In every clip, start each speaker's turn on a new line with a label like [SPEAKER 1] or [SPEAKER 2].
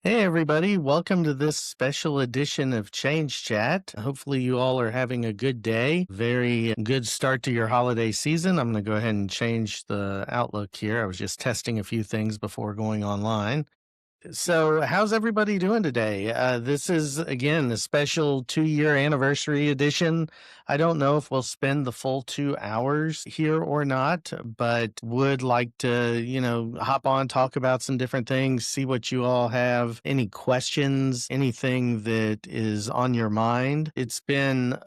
[SPEAKER 1] Hey, everybody. Welcome to this special edition of Change Chat. Hopefully, you all are having a good day. Very good start to your holiday season. I'm going to go ahead and change the outlook here. I was just testing a few things before going online. So, how's everybody doing today? This is, again, the special 2 year anniversary edition. I don't know if we'll spend the full 2 hours here or not, but would like to, hop on, talk about some different things, see what you all have, any questions, anything that is on your mind. It's been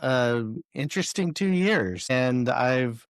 [SPEAKER 1] interesting 2 years, and I've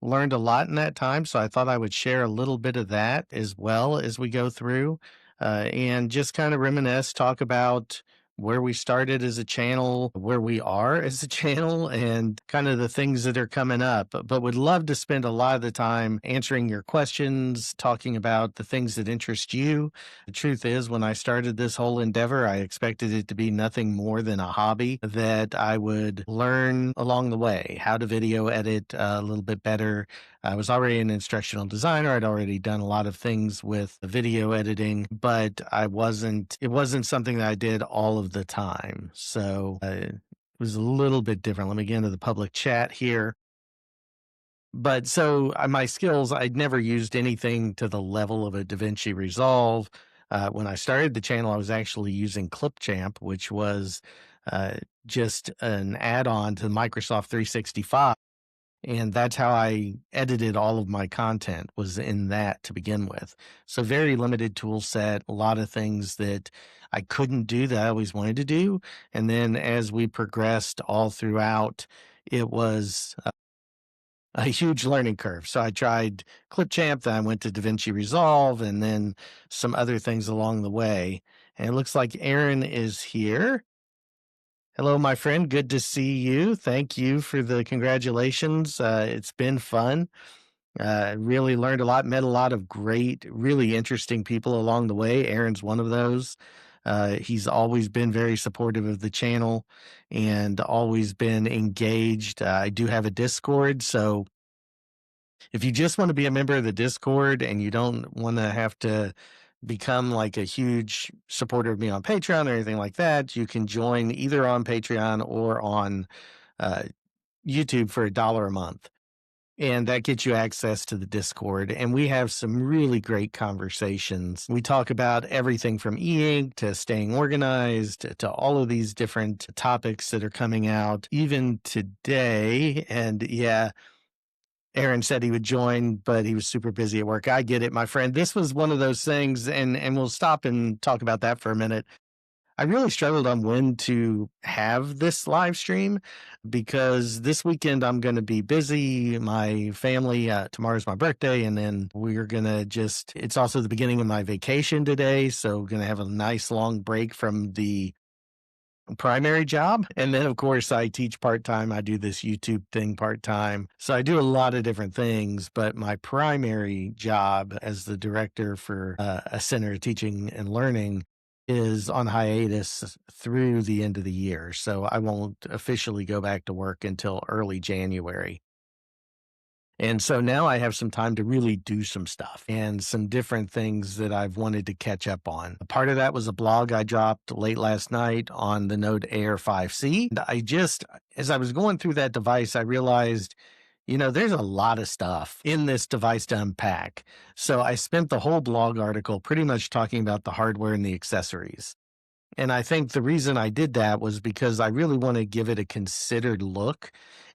[SPEAKER 1] learned a lot in that time. So I thought I would share a little bit of that as well as we go through and just kind of reminisce, talk about where we started as a channel, where we are as a channel, and kind of the things that are coming up. But would love to spend a lot of the time answering your questions, talking about the things that interest you. The truth is, when I started this whole endeavor, I expected it to be nothing more than a hobby that I would learn along the way, how to video edit a little bit better. I was already an instructional designer. I'd already done a lot of things with video editing, but it wasn't something that I did all of the time. So it was a little bit different. Let me get into the public chat here. But so my skills, I'd never used anything to the level of a DaVinci Resolve. When I started the channel, I was actually using Clipchamp, which was uh, just an add-on to Microsoft 365. And that's how I edited all of my content, was in that to begin with. So very limited tool set, a lot of things that I couldn't do that I always wanted to do. And then as we progressed all throughout, it was a huge learning curve. So I tried Clipchamp, then I went to DaVinci Resolve, and then some other things along the way. And it looks like Aaron is here. Hello, my friend. Good to see you. Thank you for the congratulations. It's been fun. Really learned a lot, met a lot of great, really interesting people along the way. Aaron's one of those. He's always been very supportive of the channel and always been engaged. I do have a Discord, so if you just want to be a member of the Discord and you don't want to have to become like a huge supporter of me on Patreon or anything like that, you can join either on Patreon or on uh, YouTube for $1 a month. And that gets you access to the Discord. And we have some really great conversations. We talk about everything from e-ink to staying organized to all of these different topics that are coming out, even today. And yeah, Aaron said he would join, but he was super busy at work. I get it, my friend. This was one of those things, and we'll stop and talk about that for a minute. I really struggled on when to have this live stream because this weekend I'm going to be busy. My family, tomorrow's my birthday, and then we're going to it's also the beginning of my vacation today. So, going to have a nice long break from the primary job. And then, of course, I teach part time. I do this YouTube thing part time. So I do a lot of different things, but my primary job as the director for a center of teaching and learning is on hiatus through the end of the year. So I won't officially go back to work until early January. And so now I have some time to really do some stuff and some different things that I've wanted to catch up on. A part of that was a blog I dropped late last night on the Node Air 5C. And as I was going through that device, I realized, there's a lot of stuff in this device to unpack. So I spent the whole blog article pretty much talking about the hardware and the accessories. And I think the reason I did that was because I really want to give it a considered look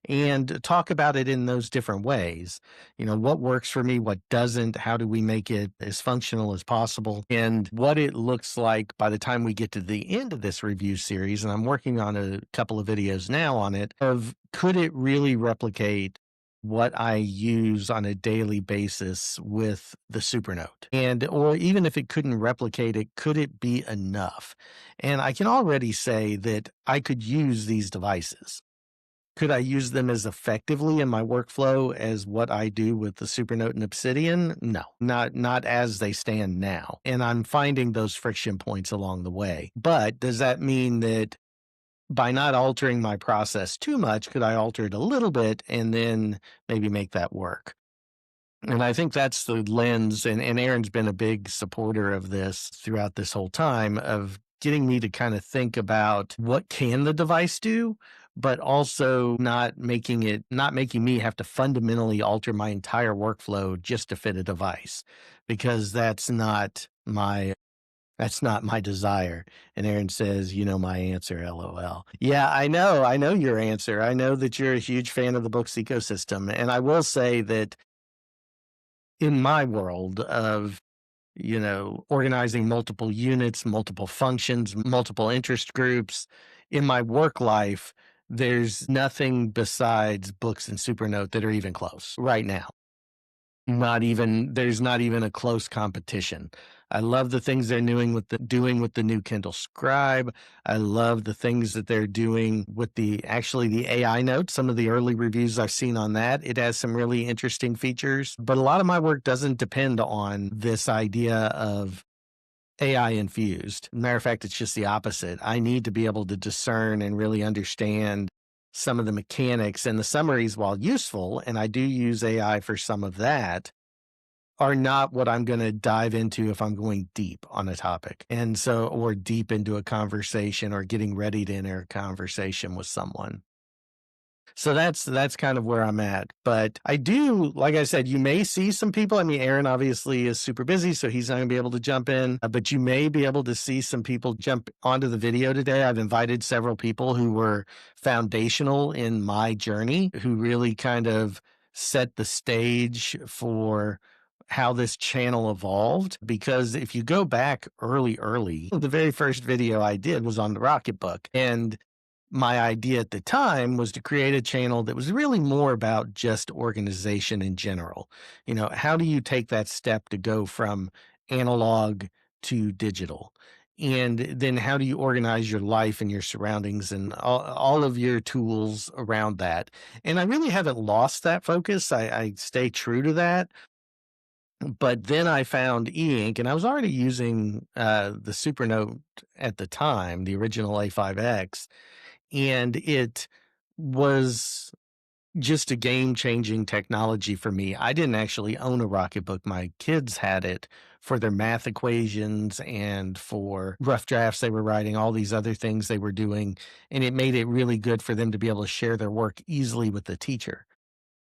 [SPEAKER 1] and talk about it in those different ways. What works for me, what doesn't, how do we make it as functional as possible, and what it looks like by the time we get to the end of this review series. And I'm working on a couple of videos now on it of could it really replicate what I use on a daily basis with the Supernote? Or even if it couldn't replicate it, could it be enough? And I can already say that I could use these devices. Could I use them as effectively in my workflow as what I do with the Supernote and Obsidian? No, not as they stand now. And I'm finding those friction points along the way. But does that mean that by not altering my process too much, could I alter it a little bit and then maybe make that work? And I think that's the lens, and Aaron's been a big supporter of this throughout this whole time of getting me to kind of think about what can the device do, but also not making me have to fundamentally alter my entire workflow just to fit a device, because that's not my desire. And Aaron says, you know, my answer, LOL. Yeah, I know your answer. I know that you're a huge fan of the books ecosystem. And I will say that in my world of, you know, organizing multiple units, multiple functions, multiple interest groups, in my work life, there's nothing besides books and Supernote that are even close right now. There's not even a close competition. I love the things they're doing with the new Kindle Scribe. I love the things that they're doing with the AI notes. Some of the early reviews I've seen on that, it has some really interesting features. But a lot of my work doesn't depend on this idea of AI infused. Matter of fact, it's just the opposite. I need to be able to discern and really understand some of the mechanics, and the summaries, while useful, and I do use AI for some of that, are not what I'm going to dive into if I'm going deep on a topic. And so, or deep into a conversation or getting ready to enter a conversation with someone. So that's kind of where I'm at. But I do, like I said, you may see some people. I mean, Aaron obviously is super busy, so he's not going to be able to jump in, but you may be able to see some people jump onto the video today. I've invited several people who were foundational in my journey, who really kind of set the stage for how this channel evolved. Because if you go back early, the very first video I did was on the Rocketbook. And my idea at the time was to create a channel that was really more about just organization in general. You know, how do you take that step to go from analog to digital? And then how do you organize your life and your surroundings and all of your tools around that? And I really haven't lost that focus. I stay true to that. But then I found e-ink, and I was already using the Supernote at the time, the original A5X, and it was just a game-changing technology for me. I didn't actually own a Rocketbook. My kids had it for their math equations and for rough drafts they were writing, all these other things they were doing, and it made it really good for them to be able to share their work easily with the teacher.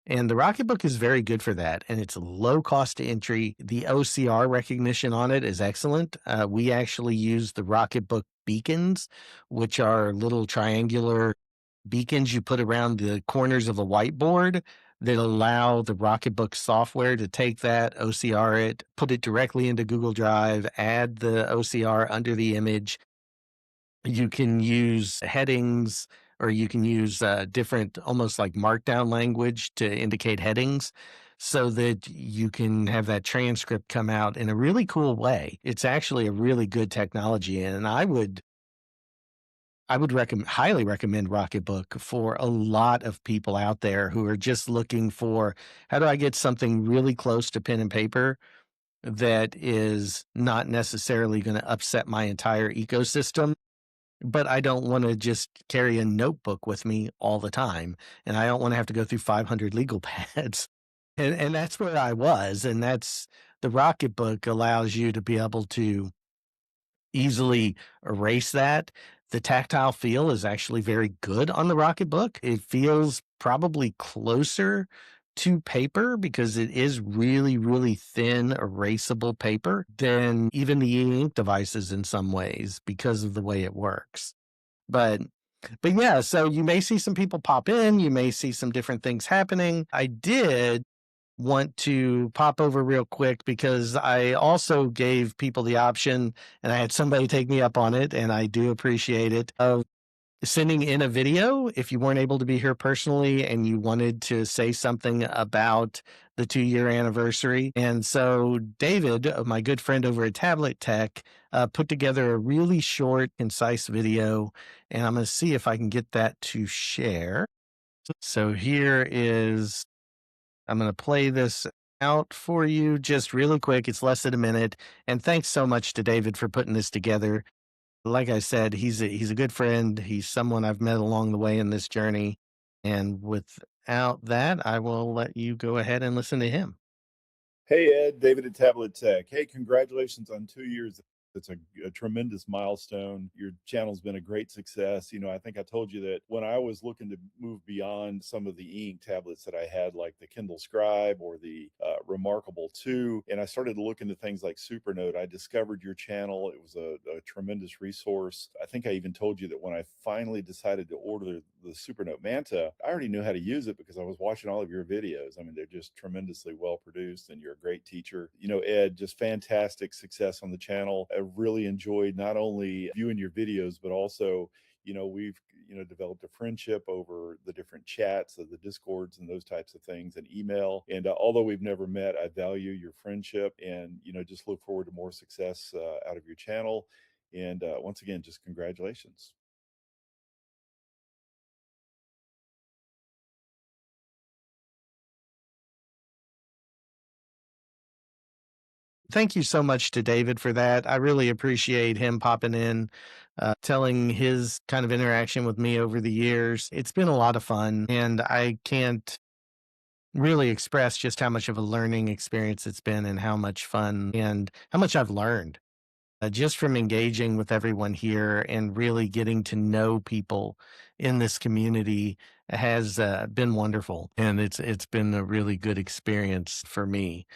[SPEAKER 1] And the Rocketbook is very good for that, and it's low cost to entry. The OCR recognition on it is excellent. We actually use the Rocketbook beacons, which are little triangular beacons you put around the corners of a whiteboard that allow the Rocketbook software to take that, OCR it, put it directly into Google Drive, add the OCR under the image. You can use headings, or you can use different, almost like markdown language to indicate headings, so that you can have that transcript come out in a really cool way. It's actually a really good technology, and I would highly recommend Rocketbook for a lot of people out there who are just looking for, how do I get something really close to pen and paper that is not necessarily going to upset my entire ecosystem, but I don't want to just carry a notebook with me all the time, and I don't want to have to go through 500 legal pads. And that's where I was, and that's the Rocketbook allows you to be able to easily erase that. The tactile feel is actually very good on the Rocketbook. It feels probably closer to paper because it is really, really thin, erasable paper than even the e-ink devices in some ways because of the way it works. But yeah, so you may see some people pop in, you may see some different things happening. I did want to pop over real quick because I also gave people the option, and I had somebody take me up on it, and I do appreciate it, of sending in a video if you weren't able to be here personally and you wanted to say something about the 2-year anniversary. And so David, my good friend over at Tablet Tech, put together a really short, concise video, and I'm going to see if I can get that to share. So here is, I'm going to play this out for you just really quick. It's less than a minute. And thanks so much to David for putting this together. Like I said, he's a good friend. He's someone I've met along the way in this journey. And without that, I will let you go ahead and listen to him.
[SPEAKER 2] Hey Ed, David at Tablet Tech. Hey, congratulations on 2 years. It's a tremendous milestone. Your channel's been a great success. I think I told you that when I was looking to move beyond some of the e-ink tablets that I had, like the Kindle Scribe or the Remarkable 2, and I started to look into things like Supernote, I discovered your channel. It was a tremendous resource. I think I even told you that when I finally decided to order the Supernote Manta, I already knew how to use it because I was watching all of your videos. I mean, they're just tremendously well produced, and you're a great teacher. Ed, just fantastic success on the channel. I really enjoyed not only viewing your videos, but also we've developed a friendship over the different chats of the discords and those types of things, and email. And although we've never met, I value your friendship, and just look forward to more success out of your channel. And once again, just congratulations.
[SPEAKER 1] Thank you so much to David for that. I really appreciate him popping in, telling his kind of interaction with me over the years. It's been a lot of fun, and I can't really express just how much of a learning experience it's been and how much fun and how much I've learned just from engaging with everyone here and really getting to know people in this community has been wonderful, and it's been a really good experience for me.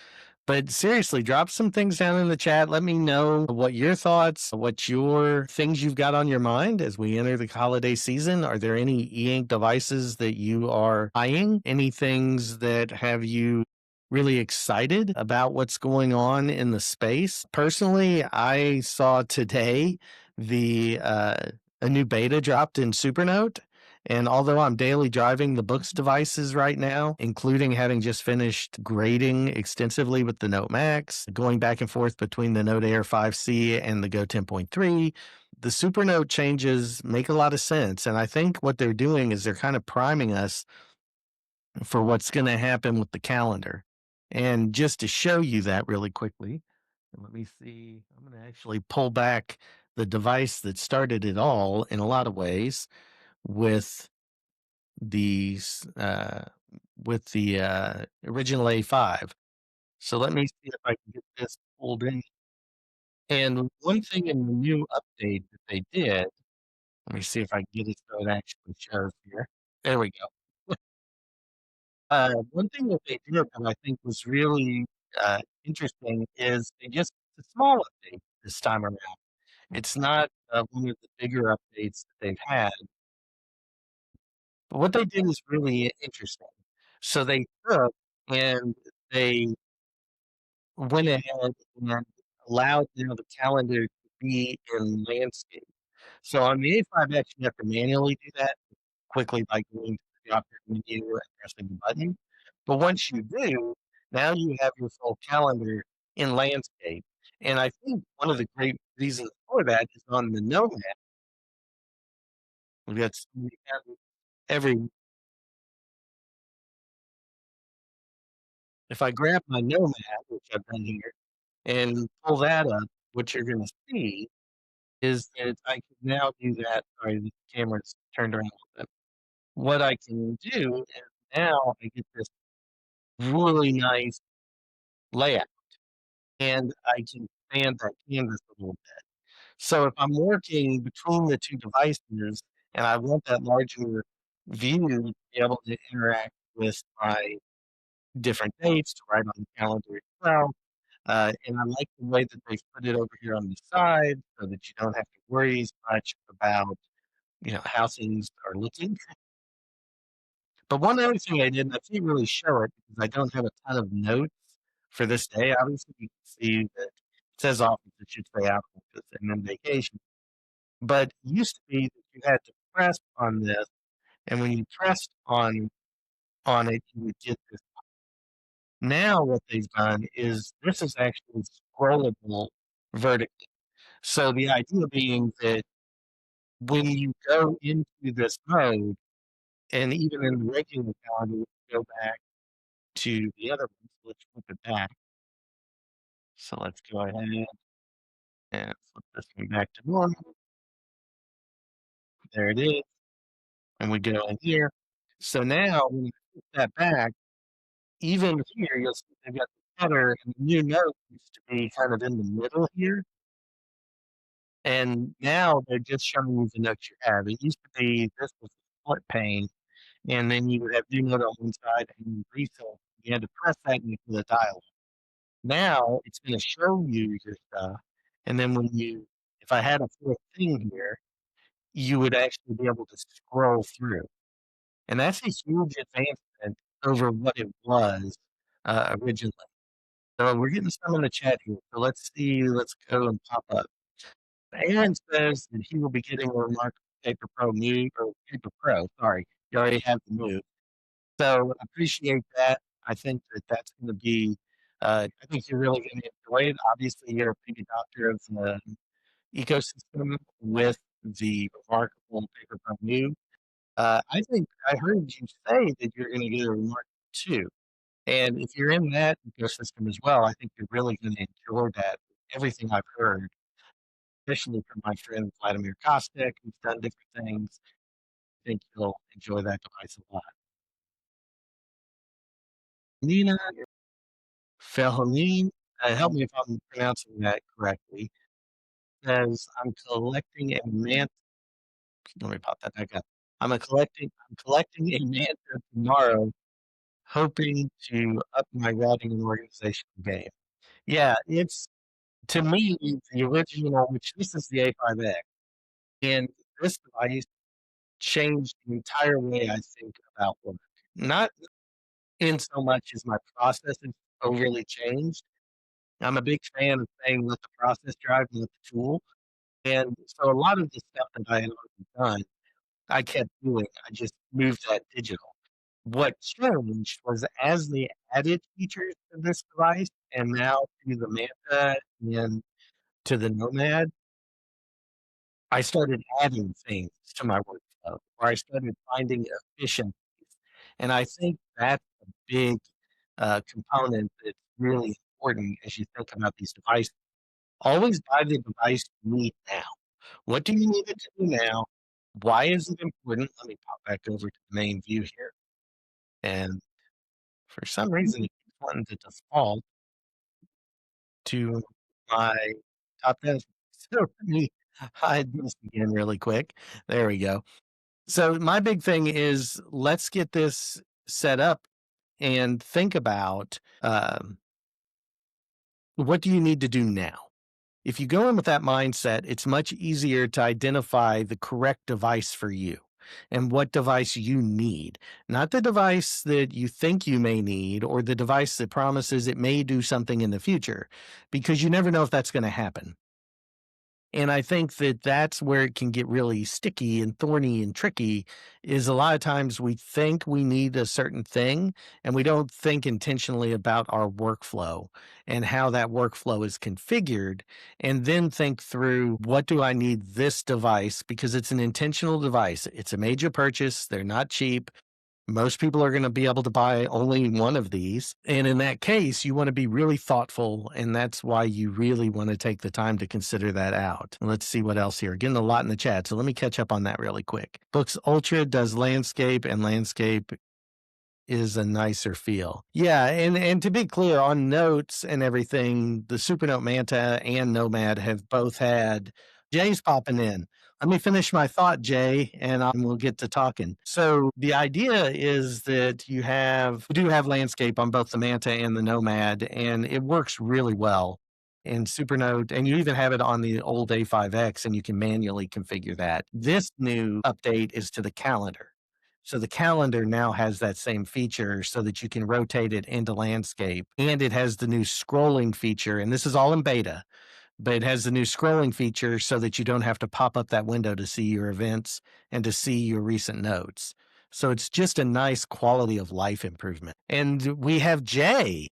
[SPEAKER 1] But seriously, drop some things down in the chat. Let me know what your thoughts, what your things you've got on your mind as we enter the holiday season. Are there any e-ink devices that you are eyeing? Any things that have you really excited about what's going on in the space? Personally, I saw today the a new beta dropped in Supernote. And although I'm daily driving the books devices right now, including having just finished grading extensively with the Note Max, going back and forth between the Note Air 5C and the Go 10.3, the Supernote changes make a lot of sense. And I think what they're doing is they're kind of priming us for what's going to happen with the calendar. And just to show you that really quickly, let me see, I'm going to actually pull back the device that started it all in a lot of ways with these with the original A5. So let me see if I can get this pulled in. And one thing in the new update that they did, let me see if I can get it so it actually shows here. There we go. One thing that they did that I think was really interesting is they just a small update this time around. It's not one of the bigger updates that they've had, but what they did is really interesting. So they took and they went ahead and allowed, the calendar to be in landscape. So on the A5X, you have to manually do that quickly by going to the drop-down menu and pressing the button. But once you do, now you have your full calendar in landscape. And I think one of the great reasons for that is on the Nomad, we've got so many every. If I grab my Nomad, which I've done here, and pull that up, what you're going to see is that I can now do that. Sorry, the camera's turned around a little bit. What I can do is now I get this really nice layout, and I can expand that canvas a little bit. So if I'm working between the two devices and I want that larger view to be able to interact with my different dates to write on the calendar itself, and I like the way that they've put it over here on the side so that you don't have to worry as much about, how things are looking. But one other thing I did, and I can't really show it because I don't have a ton of notes for this day. Obviously, you can see that it says office, it should say out office, and then vacation. But it used to be that you had to press on this, and when you pressed on it, you would get this. Now what they've done is this is actually scrollable vertically. So the idea being that when you go into this mode, and even in the regular calendar, go back to the other ones. Let's flip it back. So let's go ahead and flip this one back to normal. There it is. And we go in here. So now when we flip that back, even here, you'll see they've got header and the new note used to be kind of in the middle here. And now they're just showing you the notes you have. It used to be this was a split pane, and then you would have new note on one side and refill. You had to press that into the dialog. Now it's going to show you your stuff. And then if I had a fourth thing here, you would actually be able to scroll through. And that's a huge advancement over what it was originally. So we're getting some in the chat here. So let's see. Let's go and pop up. Aaron says that he will be getting a remarkable Paper Pro move or Paper Pro. Sorry, you already have the move. So appreciate that. I think that's going to be. I think you're really going to enjoy it. Obviously, you're a big adopter of the ecosystem with the remarkable Paper Pro move. I think I heard you say that you're going to get a remarkable too. And if you're in that ecosystem as well, I think you're really going to enjoy that. Everything I've heard, especially from my friend Vladimir Kostek, who's done different things, I think you'll enjoy that device a lot. Nina Felhanin, help me if I'm pronouncing that correctly, says, I'm collecting a manta. Let me pop that back up. I'm collecting a manta tomorrow, hoping to up my routing and organization game. Yeah, it's to me the original, which this is the A5X, and this device changed the entire way I think about work. Not in so much as my processes overly changed. I'm a big fan of saying let the process drive, not the tool. And so a lot of the stuff that I had already done, I kept doing. I just moved that digital. What changed was as they added features to this device and now to the Manta and to the Nomad, I started adding things to my workflow, or I started finding efficiencies. And I think that's a big component that's really important as you think about these devices. Always buy the device you need now. What do you need it to do now? Why is it important? Let me pop back over to the main view here. And for some reason, it keeps wanting to default to my top 10. So let me hide this again really quick. There we go. So my big thing is let's get this set up and think about what do you need to do now? If you go in with that mindset, it's much easier to identify the correct device for you and what device you need, not the device that you think you may need or the device that promises it may do something in the future, because you never know if that's going to happen. And I think that that's where it can get really sticky and thorny and tricky is a lot of times we think we need a certain thing and we don't think intentionally about our workflow and how that workflow is configured and then think through what do I need this device because it's an intentional device. It's a major purchase. They're not cheap. Most people are going to be able to buy only one of these. And in that case, you want to be really thoughtful. And that's why you really want to take the time to consider that out. Let's see what else here. Getting a lot in the chat. So let me catch up on that really quick. Books Ultra does landscape, and landscape is a nicer feel. Yeah, and to be clear on notes and everything, the Supernote Manta and Nomad have both had Jay's popping in. Let me finish my thought, Jay, and we'll get to talking. So the idea is that you do have landscape on both the Manta and the Nomad, and it works really well in Supernote, and you even have it on the old A5X, and you can manually configure that. This new update is to the calendar. So the calendar now has that same feature so that you can rotate it into landscape. And it has the new scrolling feature. And this is all in beta, but it has the new scrolling feature so that you don't have to pop up that window to see your events and to see your recent notes. So it's just a nice quality of life improvement. And we have Jay.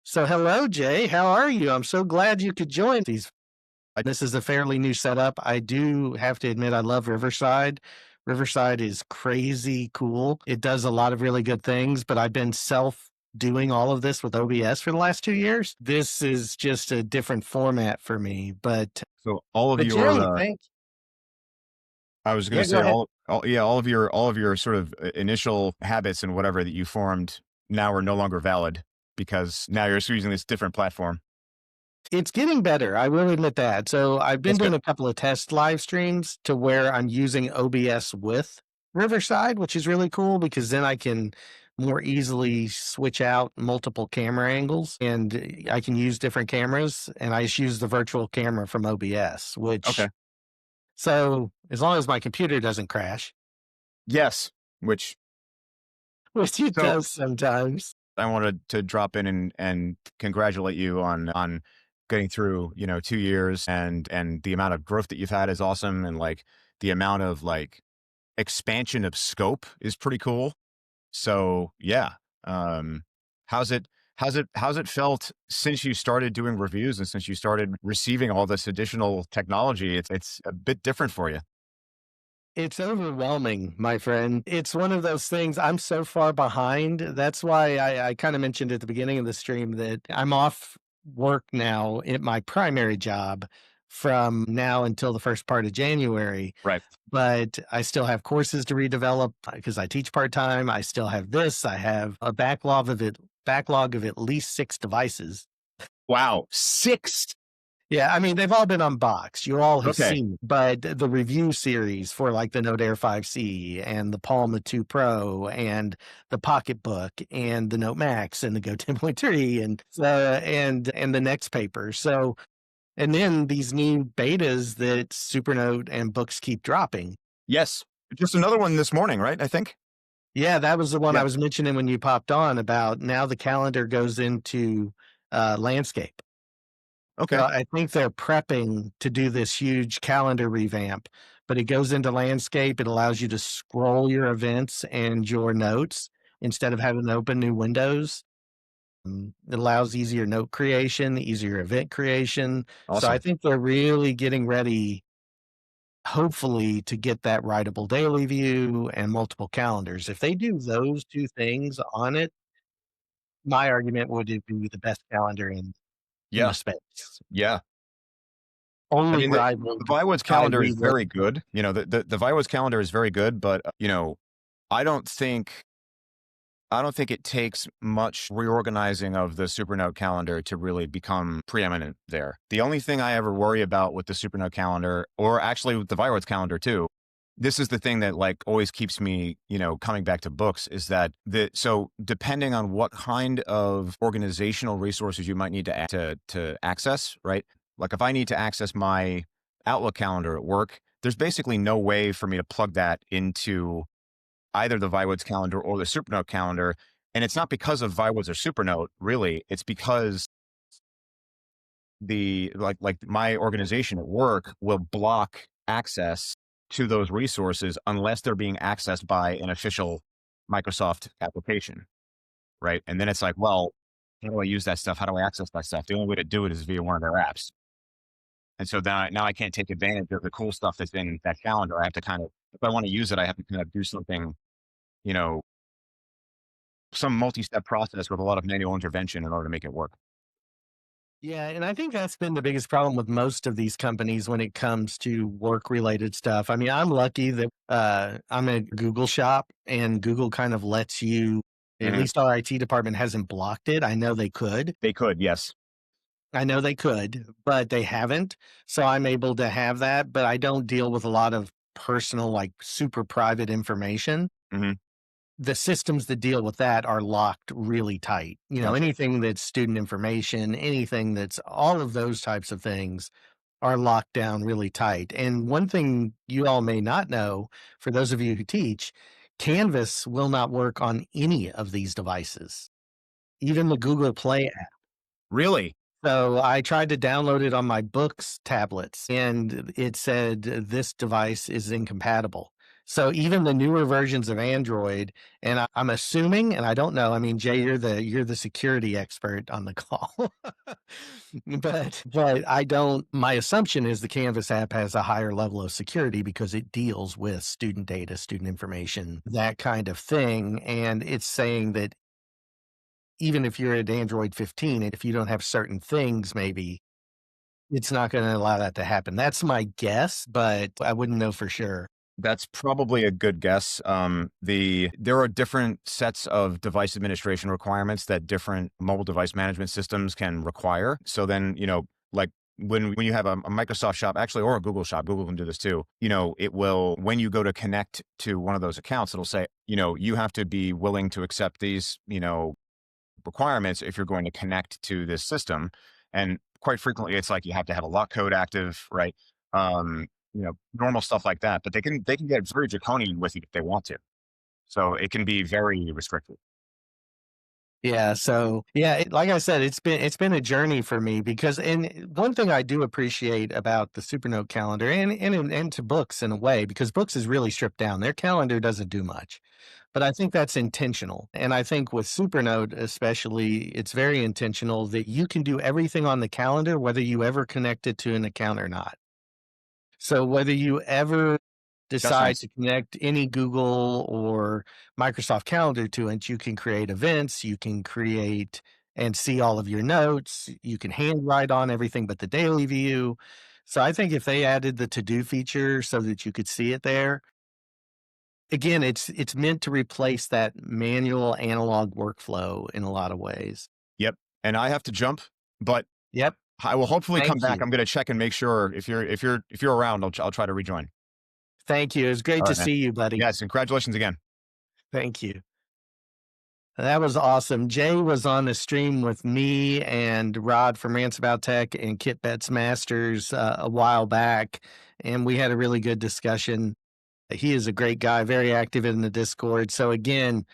[SPEAKER 1] So hello, Jay. How are you? I'm so glad you could join these. This is a fairly new setup. I do have to admit, I love Riverside. Riverside is crazy cool. It does a lot of really good things, but I've been doing all of this with OBS for the last 2 years. This is just a different format for me. But
[SPEAKER 3] so all of
[SPEAKER 1] but
[SPEAKER 3] your,
[SPEAKER 1] Jay, thank
[SPEAKER 3] I was going to
[SPEAKER 1] go
[SPEAKER 3] say
[SPEAKER 1] ahead.
[SPEAKER 3] all of your sort of initial habits and whatever that you formed now are no longer valid because now you're using this different platform.
[SPEAKER 1] It's getting better. I will admit that. So I've been
[SPEAKER 3] That's good.
[SPEAKER 1] doing a couple of test live streams to where I'm using OBS with Riverside, which is really cool because then I can more easily switch out multiple camera angles and I can use different cameras and I just use the virtual camera from OBS,
[SPEAKER 3] Okay.
[SPEAKER 1] so as long as my computer doesn't crash,
[SPEAKER 3] Yes. Which
[SPEAKER 1] which it
[SPEAKER 3] so
[SPEAKER 1] does sometimes.
[SPEAKER 3] I wanted to drop in and congratulate you on getting through, 2 years, and the amount of growth that you've had is awesome, and like the amount of like expansion of scope is pretty cool. So yeah. Um how's it felt since you started doing reviews and since you started receiving all this additional technology? It's a bit different for you.
[SPEAKER 1] It's overwhelming, my friend. It's one of those things. I'm so far behind. That's why I kind of mentioned at the beginning of the stream that I'm off work now at my primary job from now until the first part of January.
[SPEAKER 3] Right.
[SPEAKER 1] But I still have courses to redevelop because I teach part time. I still have this. I have a backlog of at least 6 devices.
[SPEAKER 3] Wow. 6.
[SPEAKER 1] Yeah, I mean, they've all been unboxed. You all have
[SPEAKER 3] Okay.
[SPEAKER 1] seen, but the review series for like the Note Air 5C and the Palma 2 Pro and the Pocketbook and the Note Max and the Go 10.3 and the next paper. So, and then these new betas that Supernote and books keep dropping.
[SPEAKER 3] Yes. Just another one this morning, right? I think.
[SPEAKER 1] Yeah, that was the one I
[SPEAKER 3] Yeah.
[SPEAKER 1] was mentioning when you popped on about now the calendar goes into landscape. So
[SPEAKER 3] Okay.
[SPEAKER 1] I think they're prepping to do this huge calendar revamp, but it goes into landscape. It allows you to scroll your events and your notes instead of having to open new windows. It allows easier note creation, easier event creation. So I
[SPEAKER 3] Awesome.
[SPEAKER 1] think they're really getting ready, hopefully, to get that writable daily view and multiple calendars. If they do those 2 things on it, my argument would it be the best calendar in the
[SPEAKER 3] Yeah.
[SPEAKER 1] space.
[SPEAKER 3] Yeah. I
[SPEAKER 1] Only
[SPEAKER 3] mean, the
[SPEAKER 1] rivaled
[SPEAKER 3] Viwood's
[SPEAKER 1] by
[SPEAKER 3] calendar is
[SPEAKER 1] rework.
[SPEAKER 3] very good. The Viwood's calendar is very good, but I don't think I don't think it takes much reorganizing of the Supernote calendar to really become preeminent there. The only thing I ever worry about with the Supernote calendar, or actually with the Viwood's calendar too, this is the thing that like always keeps me, coming back to books, is that so depending on what kind of organizational resources you might need to access, right? Like if I need to access my Outlook calendar at work, there's basically no way for me to plug that into either the Viwood's calendar or the Supernote calendar. And it's not because of Viwood's or Supernote, really. It's because like my organization at work will block access to those resources unless they're being accessed by an official Microsoft application, right? And then it's like, well, how do I use that stuff? How do I access that stuff? The only way to do it is via one of their apps. And so now I can't take advantage of the cool stuff that's in that calendar. I have to kind of, if I want to use it, I have to kind of do something, you know, some multi-step process with a lot of manual intervention in order to make it work.
[SPEAKER 1] Yeah, and I think that's been the biggest problem with most of these companies when it comes to work-related stuff. I mean, I'm lucky that I'm in a Google shop, and Google kind of lets you. At
[SPEAKER 3] Mhm.
[SPEAKER 1] least our IT department hasn't blocked it. I know they could.
[SPEAKER 3] They could, yes.
[SPEAKER 1] I know they could, but they haven't. So I'm able to have that, but I don't deal with a lot of personal, like super private information.
[SPEAKER 3] Mhm.
[SPEAKER 1] The systems that deal with that are locked really tight.
[SPEAKER 3] Gotcha.
[SPEAKER 1] Anything that's student information, anything that's all of those types of things are locked down really tight. And one thing you all may not know, for those of you who teach, Canvas will not work on any of these devices, even the Google Play.
[SPEAKER 3] Really?
[SPEAKER 1] So I tried to download it on my books tablets and it said this device is incompatible. So even the newer versions of Android, and I'm assuming, and I don't know. I mean, Jay, you're the security expert on the call, but I don't. My assumption is the Canvas app has a higher level of security because it deals with student data, student information, that kind of thing, and it's saying that even if you're at Android 15, if you don't have certain things, maybe it's not going to allow that to happen. That's my guess, but I wouldn't know for sure.
[SPEAKER 3] That's probably a good guess. There are different sets of device administration requirements that different mobile device management systems can require. So then, like when you have a Microsoft shop, actually, or a Google shop, Google can do this too. It will, when you go to connect to one of those accounts, it'll say, you have to be willing to accept these, requirements if you're going to connect to this system. And quite frequently, it's like you have to have a lock code active, right? Normal stuff like that. But they can get very draconian with you if they want to. So it can be very restrictive.
[SPEAKER 1] Yeah, so yeah, like I said, it's been a journey for me because and one thing I do appreciate about the Supernote calendar and to books in a way, because books is really stripped down. Their calendar doesn't do much. But I think that's intentional. And I think with Supernote especially, it's very intentional that you can do everything on the calendar whether you ever connect it to an account or not. So whether you ever
[SPEAKER 3] That's
[SPEAKER 1] decide
[SPEAKER 3] nice.
[SPEAKER 1] to connect any Google or Microsoft Calendar to it, you can create events, you can create and see all of your notes, you can handwrite on everything but the daily view. So I think if they added the to-do feature so that you could see it there, again, it's meant to replace that manual analog workflow in a lot of ways.
[SPEAKER 3] Yep. And I have to jump, but
[SPEAKER 1] Yep.
[SPEAKER 3] I will hopefully come
[SPEAKER 1] Thank
[SPEAKER 3] back.
[SPEAKER 1] you.
[SPEAKER 3] I'm going to check and make sure if you're around, I'll try to rejoin.
[SPEAKER 1] Thank you. It was great
[SPEAKER 3] All
[SPEAKER 1] to
[SPEAKER 3] right, man.
[SPEAKER 1] see you, buddy.
[SPEAKER 3] Yes. And congratulations again.
[SPEAKER 1] Thank you. That was awesome. Jay was on the stream with me and Rod from Rants About Tech and Kit Betts Masters a while back, and we had a really good discussion. He is a great guy, very active in the Discord. So again,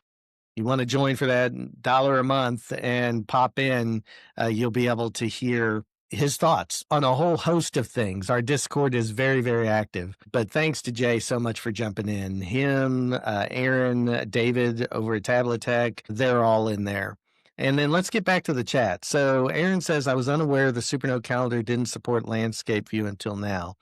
[SPEAKER 1] you want to join for that $1 a month and pop in, you'll be able to hear his thoughts on a whole host of things. Our Discord is very, very active. But thanks to Jay so much for jumping in. Him, Aaron, David over at Tablet Tech, they're all in there. And then let's get back to the chat. So Aaron says, I was unaware the Supernote calendar didn't support landscape view until now.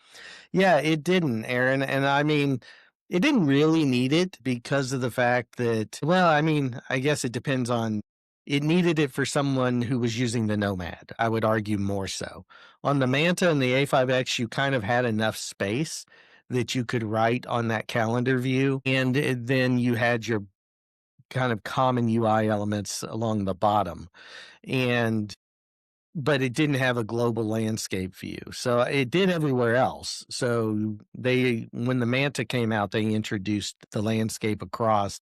[SPEAKER 1] Yeah, it didn't, Aaron. And I mean, it didn't really need it because of the fact that, well, I mean, I guess it depends on, it needed it for someone who was using the Nomad. I would argue more so. On the Manta and the A5X, you kind of had enough space that you could write on that calendar view. And then you had your kind of common UI elements along the bottom. And but it didn't have a global landscape view. So it did everywhere else. So when the Manta came out, they introduced the landscape across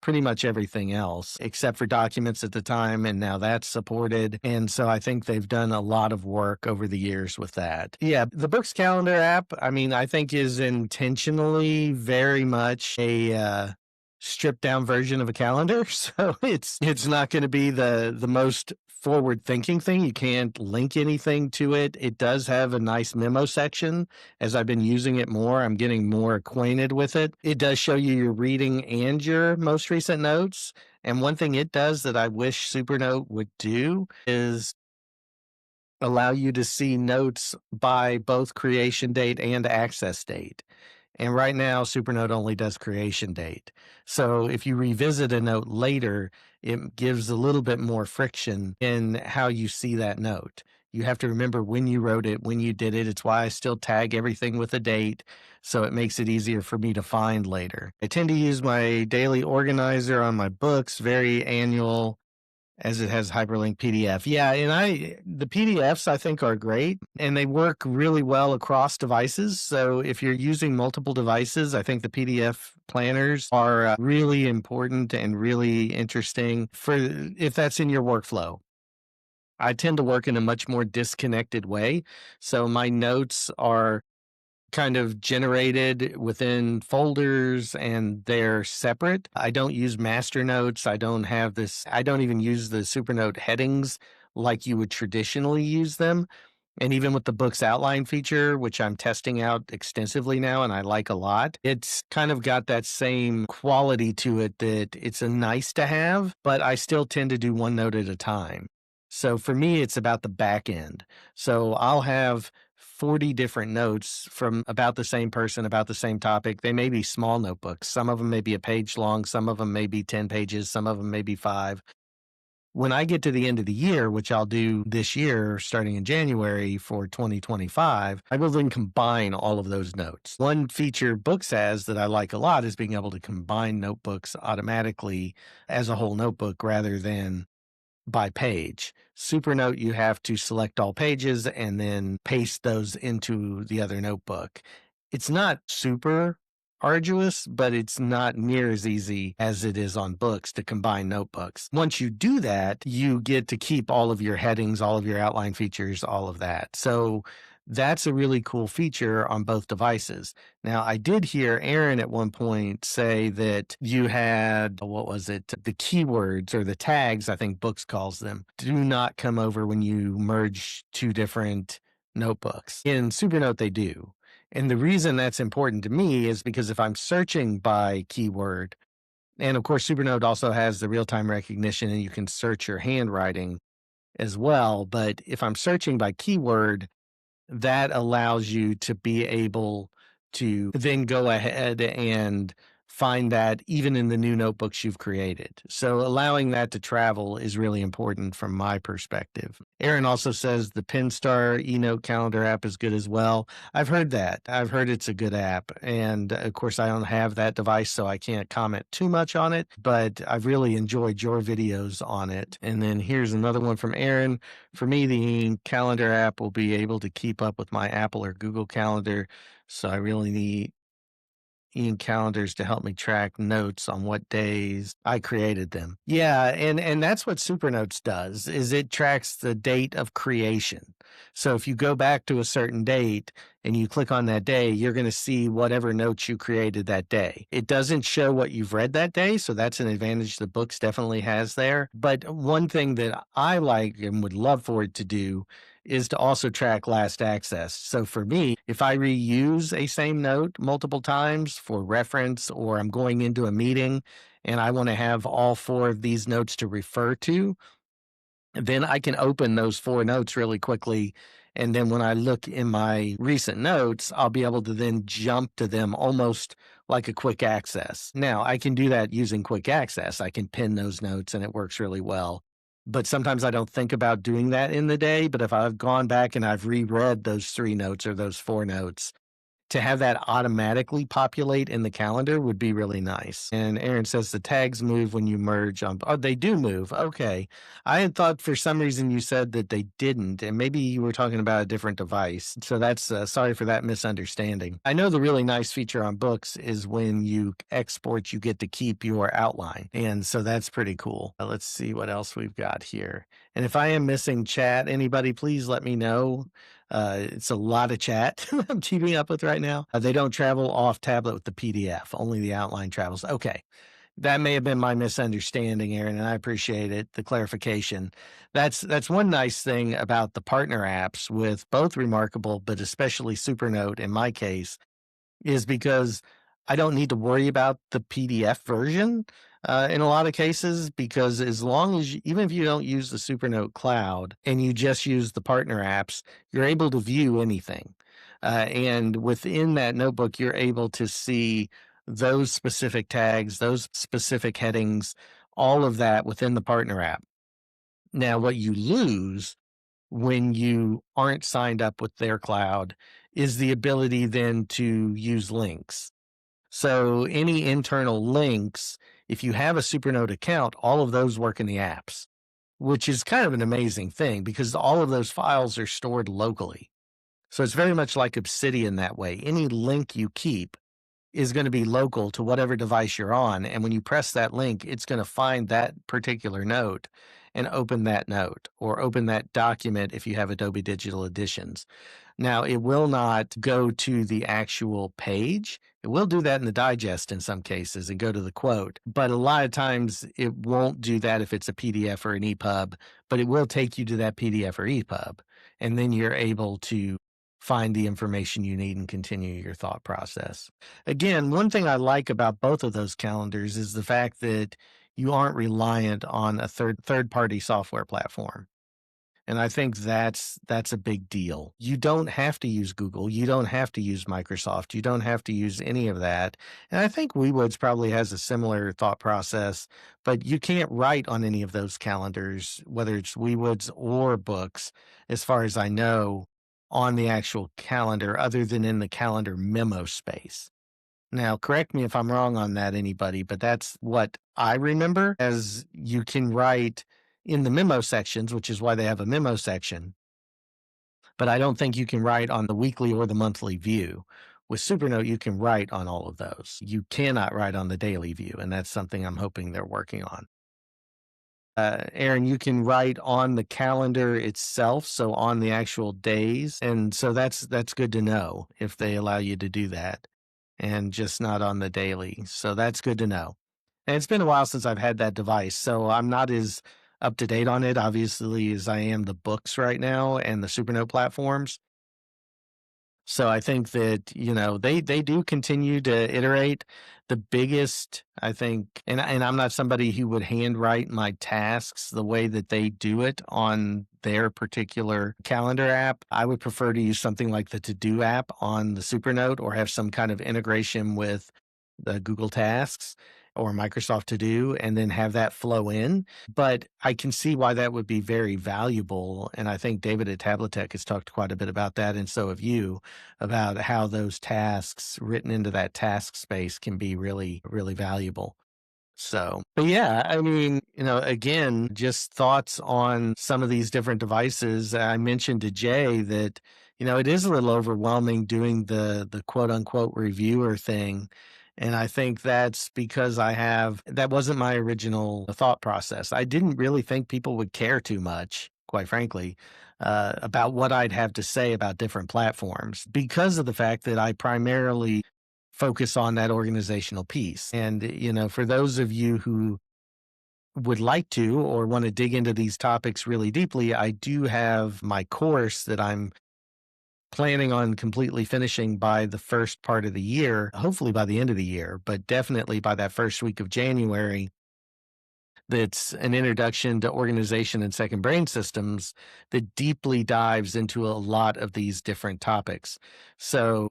[SPEAKER 1] pretty much everything else except for documents at the time. And now that's supported. And so I think they've done a lot of work over the years with that. Yeah. The Books Calendar app, I mean, I think is intentionally very much a, stripped down version of a calendar. So it's not going to be the most forward thinking thing. You can't link anything to it. It does have a nice memo section. As I've been using it more, I'm getting more acquainted with it. It does show you your reading and your most recent notes. And one thing it does that I wish Supernote would do is allow you to see notes by both creation date and access date. And right now, Supernote only does creation date. So if you revisit a note later, it gives a little bit more friction in how you see that note. You have to remember when you wrote it, when you did it. It's why I still tag everything with a date, so it makes it easier for me to find later. I tend to use my daily organizer on my books, very annual, as it has hyperlink PDF. Yeah, and the PDFs I think are great and they work really well across devices. So if you're using multiple devices, I think the PDF planners are really important and really interesting for if that's in your workflow. I tend to work in a much more disconnected way. So my notes are kind of generated within folders and they're separate. I don't use master notes. I don't have this, I don't even use the Supernote headings like you would traditionally use them. And even with the books outline feature, which I'm testing out extensively now and I like a lot, it's kind of got that same quality to it that it's a nice to have, but I still tend to do one note at a time. So for me, it's about the back end. So I'll have 40 different notes from about the same person, about the same topic. They may be small notebooks. Some of them may be a page long. Some of them may be 10 pages. Some of them may be 5. When I get to the end of the year, which I'll do this year starting in January for 2025, I will then combine all of those notes. One feature Books has that I like a lot is being able to combine notebooks automatically as a whole notebook rather than by page. Supernote, you have to select all pages and then paste those into the other notebook. It's not super arduous, but it's not near as easy as it is on Books to combine notebooks. Once you do that, you get to keep all of your headings, all of your outline features, all of that. So that's a really cool feature on both devices. Now, I did hear Aaron at one point say that you had, what was it? The keywords or the tags, I think Books calls them, do not come over when you merge two different notebooks. In Supernote, they do. And the reason that's important to me is because if I'm searching by keyword, and of course, Supernote also has the real time recognition and you can search your handwriting as well. But if I'm searching by keyword, that allows you to be able to then go ahead and find that even in the new notebooks you've created. So allowing that to travel is really important from my perspective. Aaron also says the Pinstar eNote calendar app is good as well. I've heard that. I've heard it's a good app. And of course, I don't have that device, so I can't comment too much on it, but I've really enjoyed your videos on it. And then here's another one from Aaron. For me, the calendar app will be able to keep up with my Apple or Google Calendar. So I really need calendars to help me track notes on what days I created them. Yeah, and that's what Supernotes does, is it tracks the date of creation. So if you go back to a certain date and you click on that day, you're going to see whatever notes you created that day. It doesn't show what you've read that day, so that's an advantage the Books definitely has there. But one thing that I like and would love for it to do is to also track last access. So for me, if I reuse a same note multiple times for reference, or I'm going into a meeting and I want to have all four of these notes to refer to, then I can open those four notes really quickly. And then when I look in my recent notes, I'll be able to then jump to them almost like a quick access. Now, I can do that using quick access. I can pin those notes and it works really well. But sometimes I don't think about doing that in the day. But if I've gone back and I've reread those three notes or those four notes, to have that automatically populate in the calendar would be really nice. And Aaron says the tags move when you merge on. Oh, they do move. Okay. I had thought for some reason you said that they didn't, and maybe you were talking about a different device. So that's sorry for that misunderstanding. I know the really nice feature on Books is when you export, you get to keep your outline. And so that's pretty cool. Let's see what else we've got here. And if I am missing chat, anybody, please let me know. It's a lot of chat I'm keeping up with right now. They don't travel off tablet with the PDF, only the outline travels. Okay. That may have been my misunderstanding, Aaron, and I appreciate it, the clarification. That's one nice thing about the partner apps with both Remarkable, but especially Supernote in my case, is because I don't need to worry about the PDF version in a lot of cases, because as long as even if you don't use the Supernote cloud and you just use the partner apps, you're able to view anything. And within that notebook, you're able to see those specific tags, those specific headings, all of that within the partner app. Now, what you lose when you aren't signed up with their cloud is the ability then to use links. So any internal links, if you have a Supernote account, all of those work in the apps, which is kind of an amazing thing because all of those files are stored locally. So it's very much like Obsidian that way. Any link you keep is going to be local to whatever device you're on. And when you press that link, it's going to find that particular note and open that note or open that document if you have Adobe Digital Editions. Now, it will not go to the actual page. It will do that in the digest in some cases and go to the quote. But a lot of times it won't do that if it's a PDF or an EPUB, but it will take you to that PDF or EPUB. And then you're able to find the information you need and continue your thought process. Again, one thing I like about both of those calendars is the fact that you aren't reliant on a third-party software platform. And I think that's a big deal. You don't have to use Google. You don't have to use Microsoft. You don't have to use any of that. And I think WeWoods probably has a similar thought process, but you can't write on any of those calendars, whether it's WeWoods or Books, as far as I know, on the actual calendar, other than in the calendar memo space. Now, correct me if I'm wrong on that, anybody, but that's what I remember, as you can write in the memo sections, which is why they have a memo section. But I don't think you can write on the weekly or the monthly view. With Supernote, you can write on all of those. You cannot write on the daily view, and that's something I'm hoping they're working on. Aaron, you can write on the calendar itself, so on the actual days, and so that's good to know if they allow you to do that, and just not on the daily. So that's good to know. And it's been a while since I've had that device, so I'm not as up to date on it, obviously, as I am the Books right now and the Supernote platforms. So I think that, they do continue to iterate. The biggest, I think, and I'm not somebody who would handwrite my tasks the way that they do it on their particular calendar app. I would prefer to use something like the To-Do app on the Supernote, or have some kind of integration with the Google Tasks or Microsoft To Do, and then have that flow in. But I can see why that would be very valuable. And I think David at Tabletech has talked quite a bit about that, and so have you, about how those tasks written into that task space can be really, really valuable. So, but yeah, I mean, again, just thoughts on some of these different devices. I mentioned to Jay that, it is a little overwhelming doing the quote unquote reviewer thing. And I think that's because that wasn't my original thought process. I didn't really think people would care too much, quite frankly, about what I'd have to say about different platforms, because of the fact that I primarily focus on that organizational piece. And, for those of you who would like to or want to dig into these topics really deeply, I do have my course that I'm planning on completely finishing by the first part of the year, hopefully by the end of the year, but definitely by that first week of January. That's an introduction to organization and second brain systems that deeply dives into a lot of these different topics. So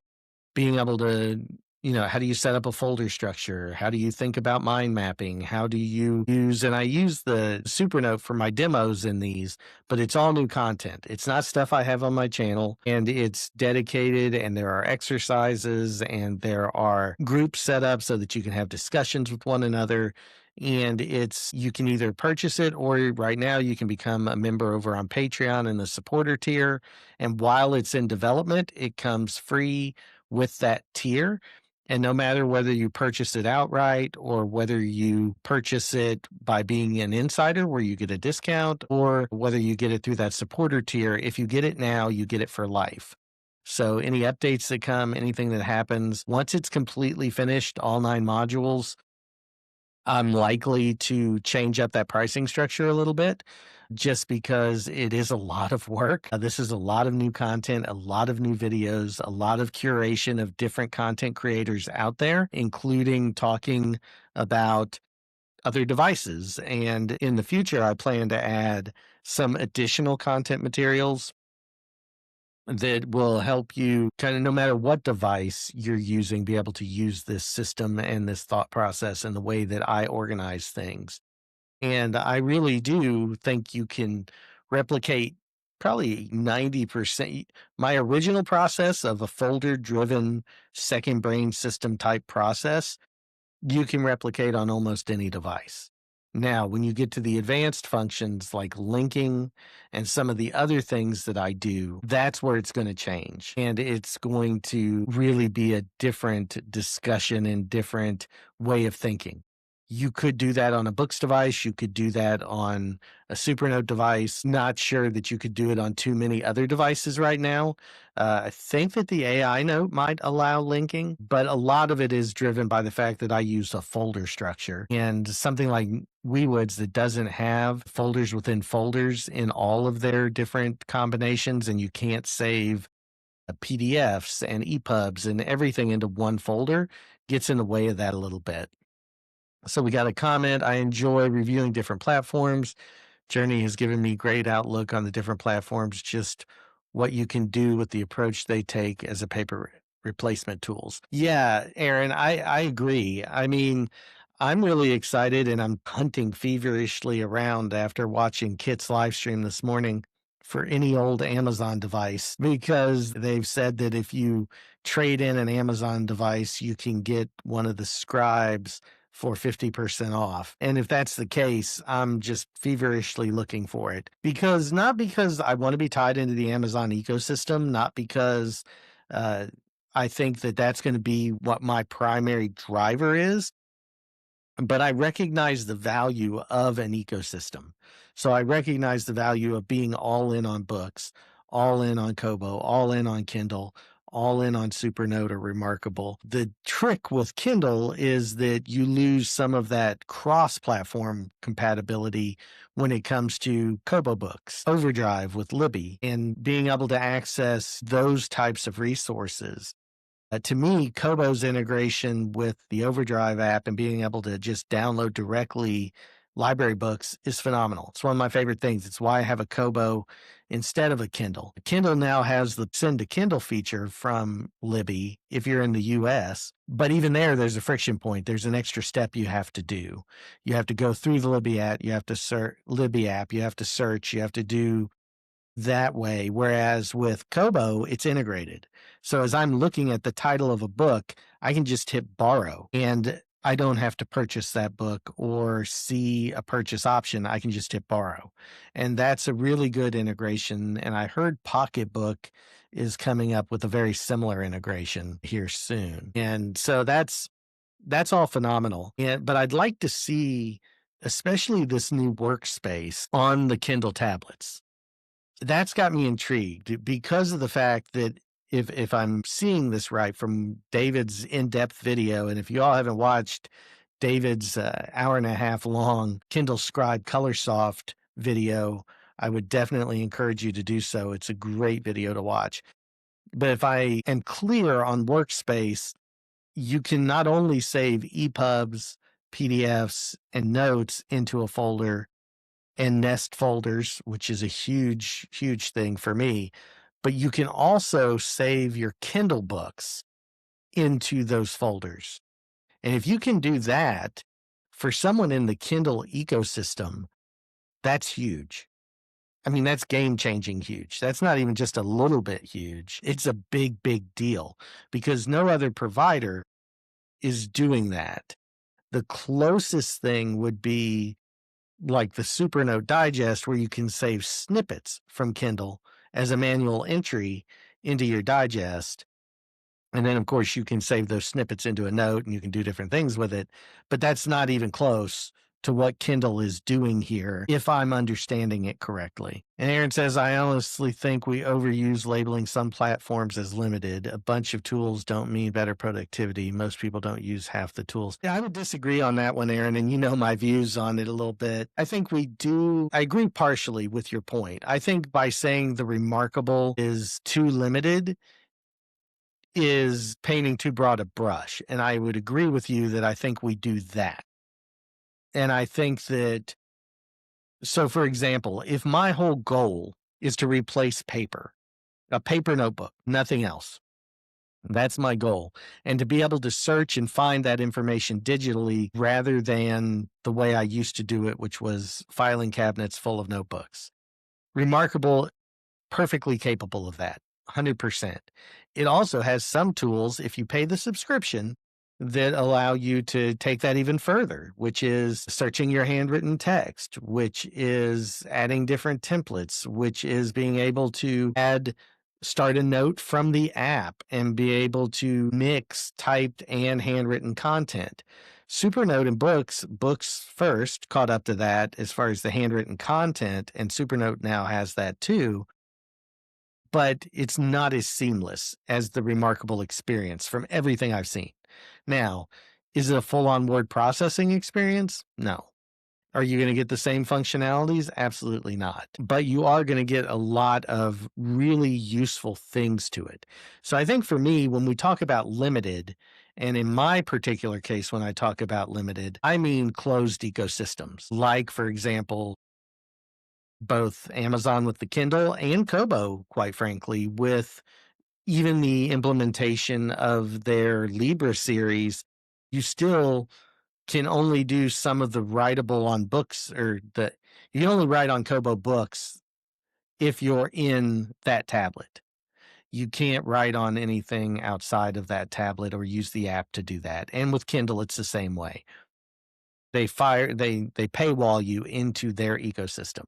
[SPEAKER 1] being able to, how do you set up a folder structure? How do you think about mind mapping? How do you use, and I use the Supernote for my demos in these, but it's all new content. It's not stuff I have on my channel, and it's dedicated, and there are exercises, and there are groups set up so that you can have discussions with one another. And you can either purchase it, or right now you can become a member over on Patreon in the supporter tier. And while it's in development, it comes free with that tier. And no matter whether you purchase it outright, or whether you purchase it by being an insider where you get a discount, or whether you get it through that supporter tier, if you get it now, you get it for life. So any updates that come, anything that happens, once it's completely finished, all 9 modules, I'm likely to change up that pricing structure a little bit, just because it is a lot of work. This is a lot of new content, a lot of new videos, a lot of curation of different content creators out there, including talking about other devices. And in the future, I plan to add some additional content materials that will help you, kind of, no matter what device you're using, be able to use this system and this thought process and the way that I organize things. And I really do think you can replicate probably 90%. My original process of a folder driven second brain system type process, you can replicate on almost any device. Now, when you get to the advanced functions like linking and some of the other things that I do, that's where it's going to change. And it's going to really be a different discussion and different way of thinking. You could do that on a Books device. You could do that on a Supernote device. Not sure that you could do it on too many other devices right now. I think that the AI Note might allow linking, but a lot of it is driven by the fact that I use a folder structure. And something like WeWoods that doesn't have folders within folders in all of their different combinations, and you can't save PDFs and EPUBs and everything into one folder, gets in the way of that a little bit. So we got a comment. I enjoy reviewing different platforms Journey has given me great outlook on the different platforms, just what you can do with the approach they take as a paper replacement tools. Yeah, Aaron, I agree. I mean, I'm really excited and I'm hunting feverishly around after watching Kit's live stream this morning for any old Amazon device because they've said that if you trade in an Amazon device, you can get one of the scribes for 50% off. And if that's the case, I'm just feverishly looking for it because not because I want to be tied into the Amazon ecosystem, not because uh, I think that that's going to be what my primary driver is, but I recognize the value of an ecosystem. So I recognize the value of being all in on books, all in on Kobo, all in on Kindle, all in on Supernote or Remarkable. The trick with Kindle is that you lose some of that cross-platform compatibility when it comes to Kobo books, Overdrive with Libby, and being able to access those types of resources. To me, Kobo's integration with the Overdrive app and being able to just download directly library books is phenomenal. It's one of my favorite things. It's why I have a Kobo instead of a Kindle. Kindle now has the send to Kindle feature from Libby if you're in the US, but even there's a friction point. There's an extra step you have to do. You have to go through the Libby app, you have to search Libby app, you have to search, you have to do that way. Whereas with Kobo, it's integrated. So as I'm looking at the title of a book, I can just hit borrow and I don't have to purchase that book or see a purchase option. I can just hit borrow. And that's a really good integration. And I heard Pocketbook is coming up with a very similar integration here soon. And so that's all phenomenal. But I'd like to see especially this new workspace on the Kindle tablets. That's got me intrigued because of the fact that if I'm seeing this right from David's in-depth video, and if you all haven't watched David's hour and a half long Kindle Scribe Colorsoft video, I would definitely encourage you to do so. It's a great video to watch. But if I am clear on Workspace, you can not only save EPUBs, PDFs, and notes into a folder, and nest folders, which is a huge, huge thing for me. But you can also save your Kindle books into those folders. And if you can do that for someone in the Kindle ecosystem, that's huge. I mean, that's game changing huge. That's not even just a little bit huge. It's a big, big deal because no other provider is doing that. The closest thing would be like the Supernote Digest, where you can save snippets from Kindle as a manual entry into your digest. And then, of course, you can save those snippets into a note and you can do different things with it. But that's not even close to what Kindle is doing here, if I'm understanding it correctly. And Aaron says, I honestly think we overuse labeling some platforms as limited. A bunch of tools don't mean better productivity. Most people don't use half the tools. Yeah, I would disagree on that one, Aaron, and you know my views on it a little bit. I think we do. I agree partially with your point. I think by saying the Remarkable is too limited is painting too broad a brush. And I would agree with you that I think we do that. And I think that, so for example, if my whole goal is to replace paper, a paper notebook, nothing else, that's my goal. And to be able to search and find that information digitally rather than the way I used to do it, which was filing cabinets full of notebooks. Remarkable, perfectly capable of that, 100%. It also has some tools, if you pay the subscription, that allow you to take that even further, which is searching your handwritten text, which is adding different templates, which is being able to start a note from the app and be able to mix typed and handwritten content. Supernote and books first caught up to that as far as the handwritten content, and Supernote now has that too. But it's not as seamless as the Remarkable experience from everything I've seen. Now, is it a full-on word processing experience? No. Are you going to get the same functionalities? Absolutely not. But you are going to get a lot of really useful things to it. So I think for me, when we talk about limited, and in my particular case, when I talk about limited, I mean closed ecosystems. Like, for example, both Amazon with the Kindle and Kobo, quite frankly, with even the implementation of their Libra series. You still can only do some of the writable on books, or you can only write on Kobo books if you're in that tablet. You can't write on anything outside of that tablet or use the app to do that. And with Kindle, it's the same way. They paywall you into their ecosystem.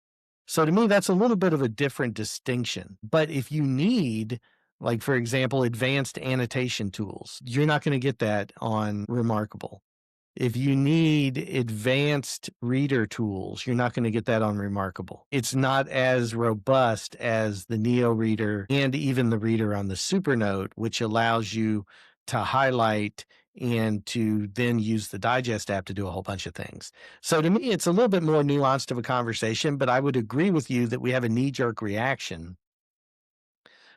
[SPEAKER 1] So to me, that's a little bit of a different distinction. But if you need, like, for example, advanced annotation tools, you're not going to get that on Remarkable. If you need advanced reader tools, you're not going to get that on Remarkable. It's not as robust as the Neo Reader and even the reader on the Supernote, which allows you to highlight and to then use the Digest app to do a whole bunch of things. So to me, it's a little bit more nuanced of a conversation, but I would agree with you that we have a knee-jerk reaction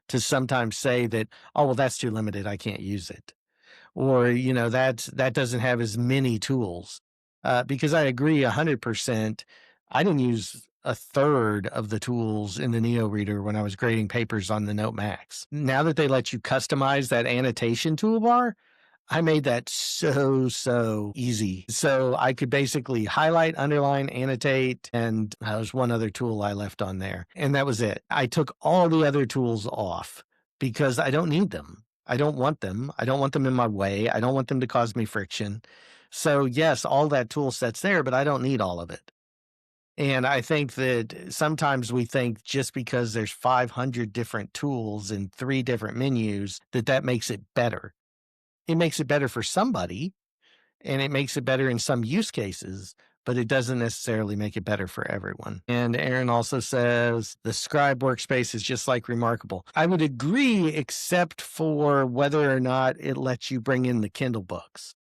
[SPEAKER 1] to sometimes say that, oh, well, that's too limited, I can't use it. Or, that doesn't have as many tools. Because I agree 100%. I didn't use a third of the tools in the Neo Reader when I was grading papers on the Note Max. Now that they let you customize that annotation toolbar, I made that so easy. So I could basically highlight, underline, annotate, and there's one other tool I left on there. And that was it. I took all the other tools off because I don't need them. I don't want them. I don't want them in my way. I don't want them to cause me friction. So yes, all that tool set's there, but I don't need all of it. And I think that sometimes we think just because there's 500 different tools in 3 different menus, that makes it better. It makes it better for somebody, and it makes it better in some use cases, but it doesn't necessarily make it better for everyone. And Aaron also says the Scribe workspace is just like Remarkable. I would agree, except for whether or not it lets you bring in the Kindle books.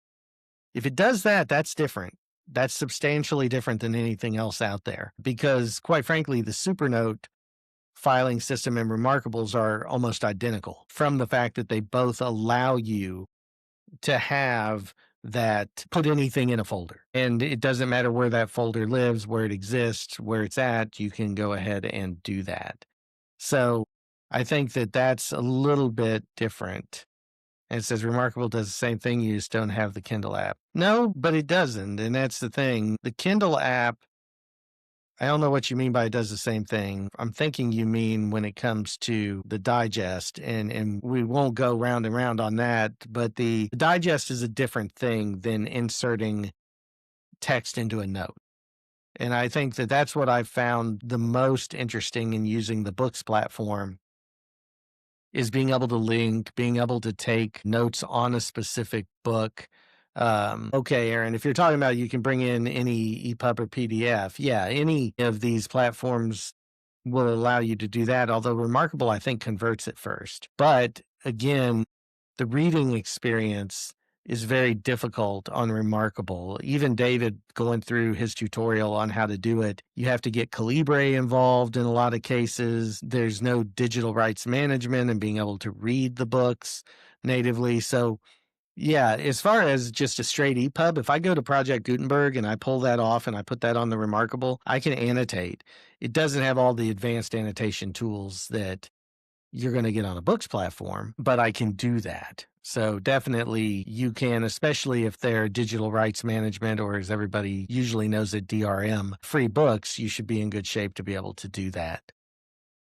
[SPEAKER 1] If it does that, that's different. That's substantially different than anything else out there, because quite frankly, the Supernote filing system and Remarkables are almost identical from the fact that they both allow you to have that put anything in a folder. And it doesn't matter where that folder lives, where it exists, where it's at, you can go ahead and do that. So I think that that's a little bit different. And it says Remarkable does the same thing, you just don't have the Kindle app. No, but it doesn't. And that's the thing. The Kindle app, I don't know what you mean by it does the same thing. I'm thinking you mean when it comes to the digest, and we won't go round and round on that, but the digest is a different thing than inserting text into a note. And I think that that's what I've found the most interesting in using the books platform, is being able to link, being able to take notes on a specific book. Okay, Aaron, if you're talking about you can bring in any EPUB or PDF, yeah, any of these platforms will allow you to do that. Although Remarkable, I think, converts it first. But again, the reading experience is very difficult on Remarkable. Even David going through his tutorial on how to do it, you have to get Calibre involved in a lot of cases. There's no digital rights management and being able to read the books natively. So yeah, as far as just a straight EPUB, if I go to Project Gutenberg and I pull that off and I put that on the Remarkable, I can annotate. It doesn't have all the advanced annotation tools that you're going to get on a books platform, but I can do that. So definitely you can, especially if they're digital rights management, or as everybody usually knows it, DRM, free books, you should be in good shape to be able to do that.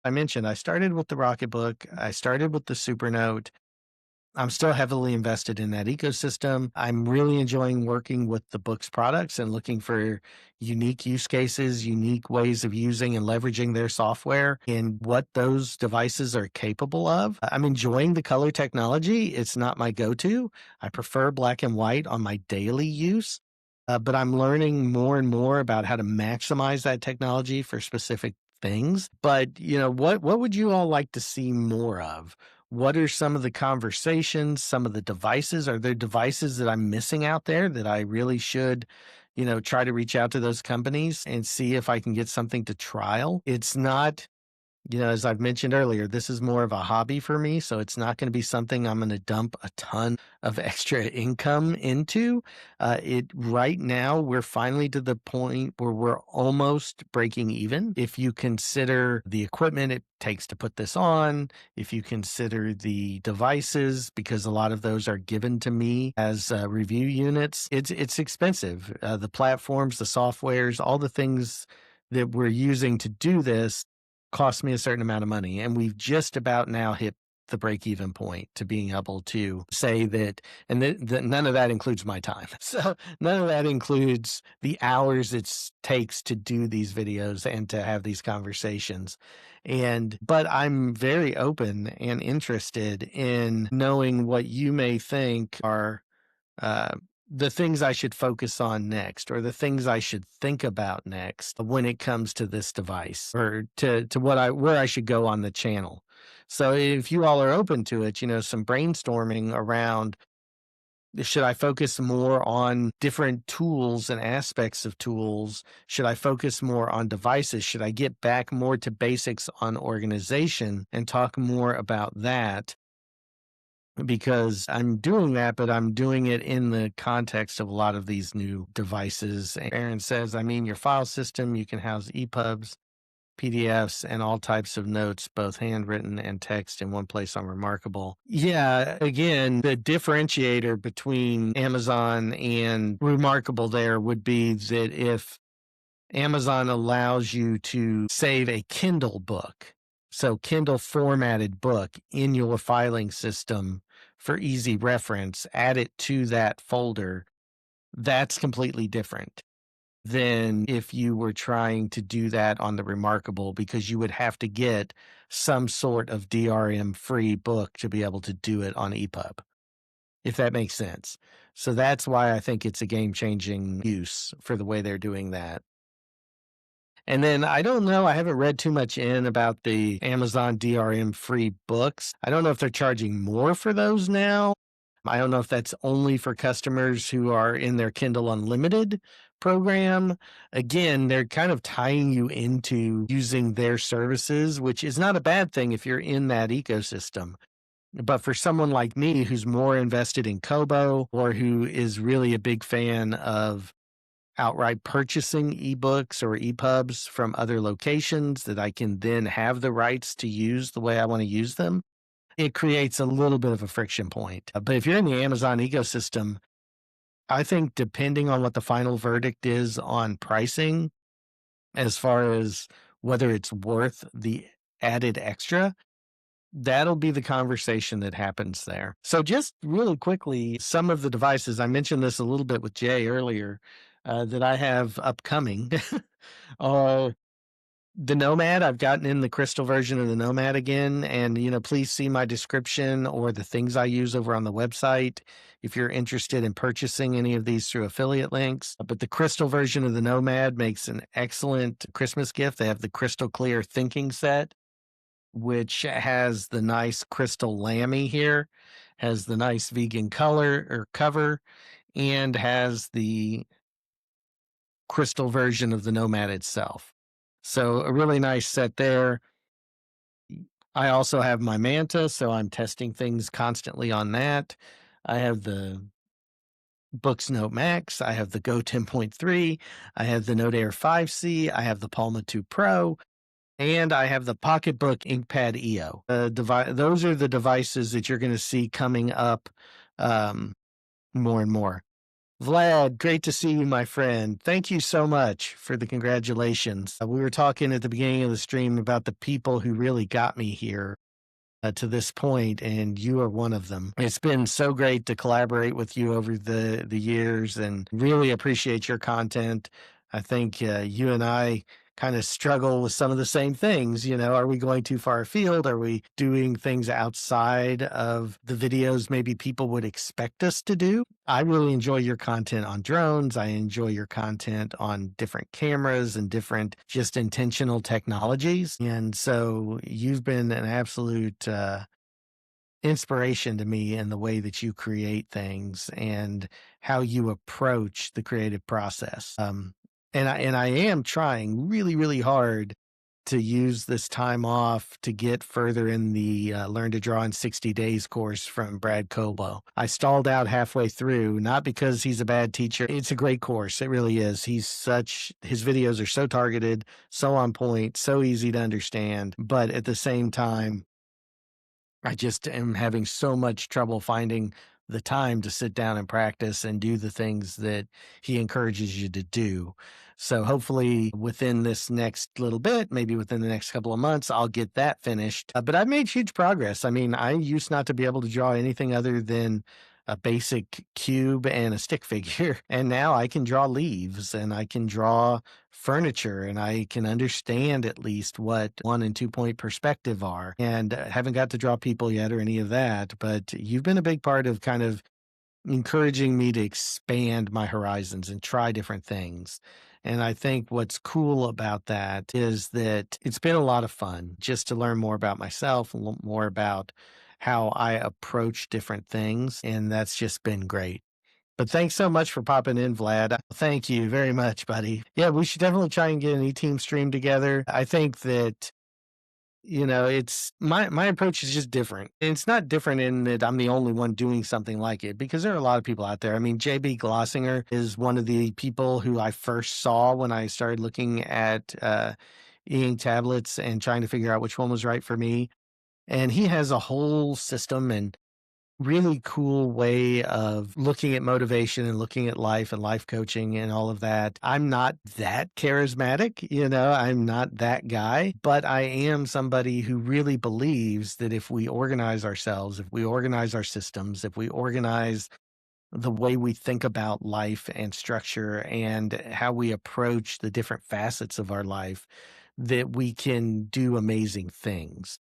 [SPEAKER 1] I mentioned I started with the Rocketbook. I started with the Supernote. I'm still heavily invested in that ecosystem. I'm really enjoying working with the books products and looking for unique use cases, unique ways of using and leveraging their software and what those devices are capable of. I'm enjoying the color technology. It's not my go-to. I prefer black and white on my daily use. But I'm learning more and more about how to maximize that technology for specific things. But, what would you all like to see more of? What are some of the conversations, some of the devices? Are there devices that I'm missing out there that I really should, try to reach out to those companies and see if I can get something to trial? It's not As I've mentioned earlier, this is more of a hobby for me, so it's not going to be something I'm going to dump a ton of extra income into. It right now we're finally to the point where we're almost breaking even. If you consider the equipment it takes to put this on, if you consider the devices, because a lot of those are given to me as review units, it's expensive. The platforms, the softwares, all the things that we're using to do this cost me a certain amount of money. And we've just about now hit the break even point to being able to say that, and none of that includes my time. So none of that includes the hours it takes to do these videos and to have these conversations. But I'm very open and interested in knowing what you may think are uh, the things I should focus on next, or the things I should think about next when it comes to this device, or to where I should go on the channel. So if you all are open to it, some brainstorming around, should I focus more on different tools and aspects of tools? Should I focus more on devices? Should I get back more to basics on organization and talk more about that? Because I'm doing that, but I'm doing it in the context of a lot of these new devices. Aaron says, I mean, your file system, you can house EPUBs, PDFs, and all types of notes, both handwritten and text in one place on Remarkable. Yeah, again, the differentiator between Amazon and Remarkable there would be that if Amazon allows you to save a Kindle book, so Kindle formatted book, in your filing system for easy reference, add it to that folder. That's completely different than if you were trying to do that on the Remarkable, because you would have to get some sort of DRM free book to be able to do it on EPUB, if that makes sense. So that's why I think it's a game changing use for the way they're doing that. And then I don't know, I haven't read too much in about the Amazon DRM free books. I don't know if they're charging more for those now. I don't know if that's only for customers who are in their Kindle Unlimited program. Again, they're kind of tying you into using their services, which is not a bad thing if you're in that ecosystem. But for someone like me who's more invested in Kobo, or who is really a big fan of outright purchasing ebooks or EPUBs from other locations that I can then have the rights to use the way I want to use them, it creates a little bit of a friction point. But if you're in the Amazon ecosystem, I think depending on what the final verdict is on pricing, as far as whether it's worth the added extra, that'll be the conversation that happens there. So just really quickly, some of the devices, I mentioned this a little bit with Jay earlier, that I have upcoming are the Nomad. I've gotten in the crystal version of the Nomad again. And, please see my description or the things I use over on the website if you're interested in purchasing any of these through affiliate links. But the crystal version of the Nomad makes an excellent Christmas gift. They have the crystal clear thinking set, which has the nice crystal lammy here, has the nice vegan color or cover, and has the crystal version of the Nomad itself. So a really nice set there. I also have my Manta, so I'm testing things constantly on that. I have the Books Note Max. I have the Go 10.3. I have the Note Air 5C. I have the Palma 2 Pro. And I have the Pocketbook InkPad EO. Those are the devices that you're going to see coming up more and more. Vlad, great to see you, my friend. Thank you so much for the congratulations. We were talking at the beginning of the stream about the people who really got me here to this point, and you are one of them. It's been so great to collaborate with you over the years, and really appreciate your content. I think you and I kind of struggle with some of the same things. Are we going too far afield? Are we doing things outside of the videos maybe people would expect us to do? I really enjoy your content on drones. I enjoy your content on different cameras and different just intentional technologies. And so you've been an absolute inspiration to me in the way that you create things and how you approach the creative process. And I am trying really, really hard to use this time off to get further in the Learn to Draw in 60 Days course from Brad Cobo. I stalled out halfway through, not because he's a bad teacher. It's a great course. It really is. His videos are so targeted, so on point, so easy to understand. But at the same time, I just am having so much trouble finding the time to sit down and practice and do the things that he encourages you to do. So hopefully within this next little bit, maybe within the next couple of months, I'll get that finished. But I've made huge progress. I mean, I used not to be able to draw anything other than a basic cube and a stick figure. And now I can draw leaves and I can draw furniture and I can understand at least what 1 and 2 point perspective are. And haven't got to draw people yet or any of that, but you've been a big part of kind of encouraging me to expand my horizons and try different things. And I think what's cool about that is that it's been a lot of fun just to learn more about myself, a little more about how I approach different things. And that's just been great. But thanks so much for popping in, Vlad. Thank you very much, buddy. Yeah, we should definitely try and get an e-team stream together. I think that it's my approach is just different. And it's not different in that I'm the only one doing something like it, because there are a lot of people out there. I mean, JB Glossinger is one of the people who I first saw when I started looking at e-ink tablets and trying to figure out which one was right for me. And he has a whole system and really cool way of looking at motivation and looking at life and life coaching and all of that. I'm not that charismatic, I'm not that guy, but I am somebody who really believes that if we organize ourselves, if we organize our systems, if we organize the way we think about life and structure and how we approach the different facets of our life, that we can do amazing things.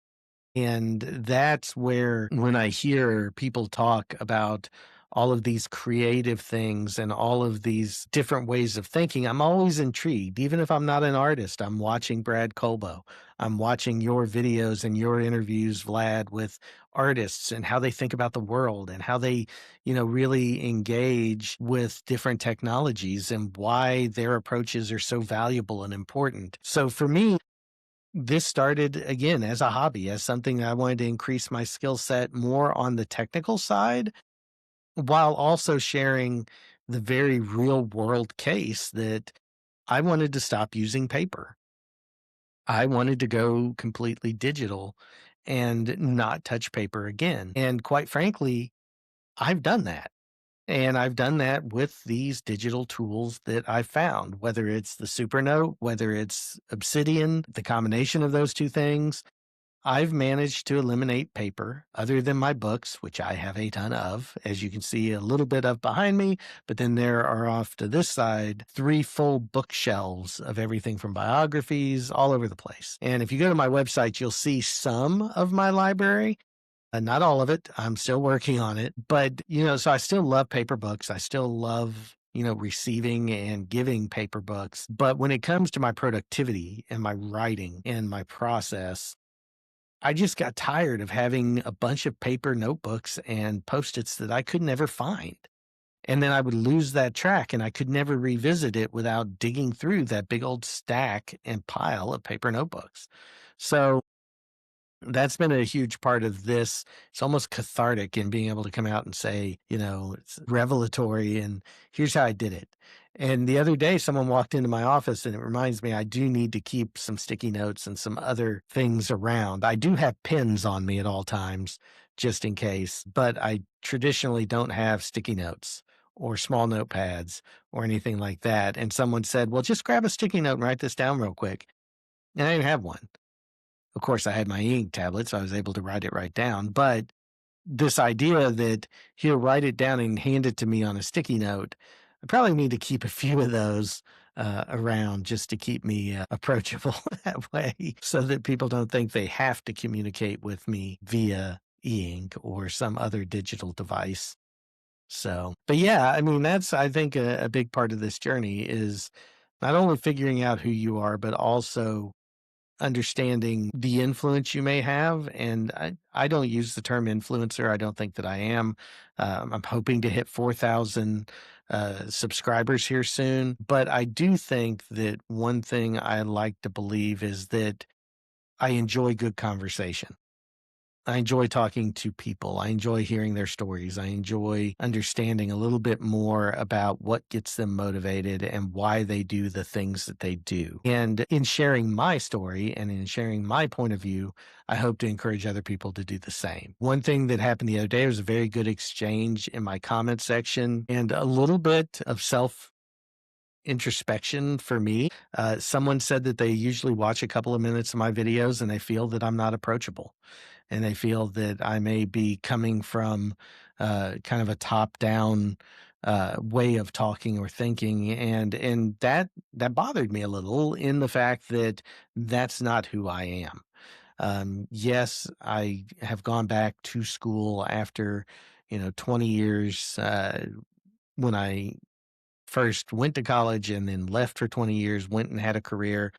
[SPEAKER 1] And that's where, when I hear people talk about all of these creative things and all of these different ways of thinking, I'm always intrigued. Even if I'm not an artist, I'm watching Brad Colbo. I'm watching your videos and your interviews, Vlad, with artists and how they think about the world and how they, really engage with different technologies and why their approaches are so valuable and important. So for me, this started again as a hobby, as something that I wanted to increase my skill set more on the technical side, while also sharing the very real world case that I wanted to stop using paper. I wanted to go completely digital and not touch paper again. And quite frankly, I've done that. And I've done that with these digital tools that I found, whether it's the Supernote, whether it's Obsidian, the combination of those two things. I've managed to eliminate paper other than my books, which I have a ton of, as you can see a little bit of behind me. But then there are off to this side 3 full bookshelves of everything from biographies all over the place. And if you go to my website, you'll see some of my library. Not all of it. I'm still working on it. But, so I still love paper books. I still love, receiving and giving paper books. But when it comes to my productivity and my writing and my process, I just got tired of having a bunch of paper notebooks and Post-its that I could never find. And then I would lose that track and I could never revisit it without digging through that big old stack and pile of paper notebooks. So that's been a huge part of this. It's almost cathartic in being able to come out and say, it's revelatory and here's how I did it. And the other day, someone walked into my office and it reminds me I do need to keep some sticky notes and some other things around. I do have pens on me at all times, just in case, but I traditionally don't have sticky notes or small notepads or anything like that. And someone said, well, just grab a sticky note and write this down real quick. And I didn't have one. Of course, I had my ink tablet, so I was able to write it right down. But this idea that he'll write it down and hand it to me on a sticky note, I probably need to keep a few of those around just to keep me approachable that way so that people don't think they have to communicate with me via e-ink or some other digital device. So, but yeah, I mean, that's, I think, a big part of this journey is not only figuring out who you are, but also understanding the influence you may have. And I don't use the term influencer. I don't think that I am. I'm hoping to hit 4,000 subscribers here soon. But I do think that one thing I like to believe is that I enjoy good conversation. I enjoy talking to people. I enjoy hearing their stories. I enjoy understanding a little bit more about what gets them motivated and why they do the things that they do. And in sharing my story and in sharing my point of view, I hope to encourage other people to do the same. One thing that happened the other day was a very good exchange in my comment section and a little bit of self introspection for me. Someone said that they usually watch a couple of minutes of my videos and they feel that I'm not approachable and they feel that I may be coming from kind of a top-down way of talking or thinking, and that bothered me a little in the fact that that's not who I am. Yes, I have gone back to school after 20 years when I first went to college and then left for 20 years, went and had a career,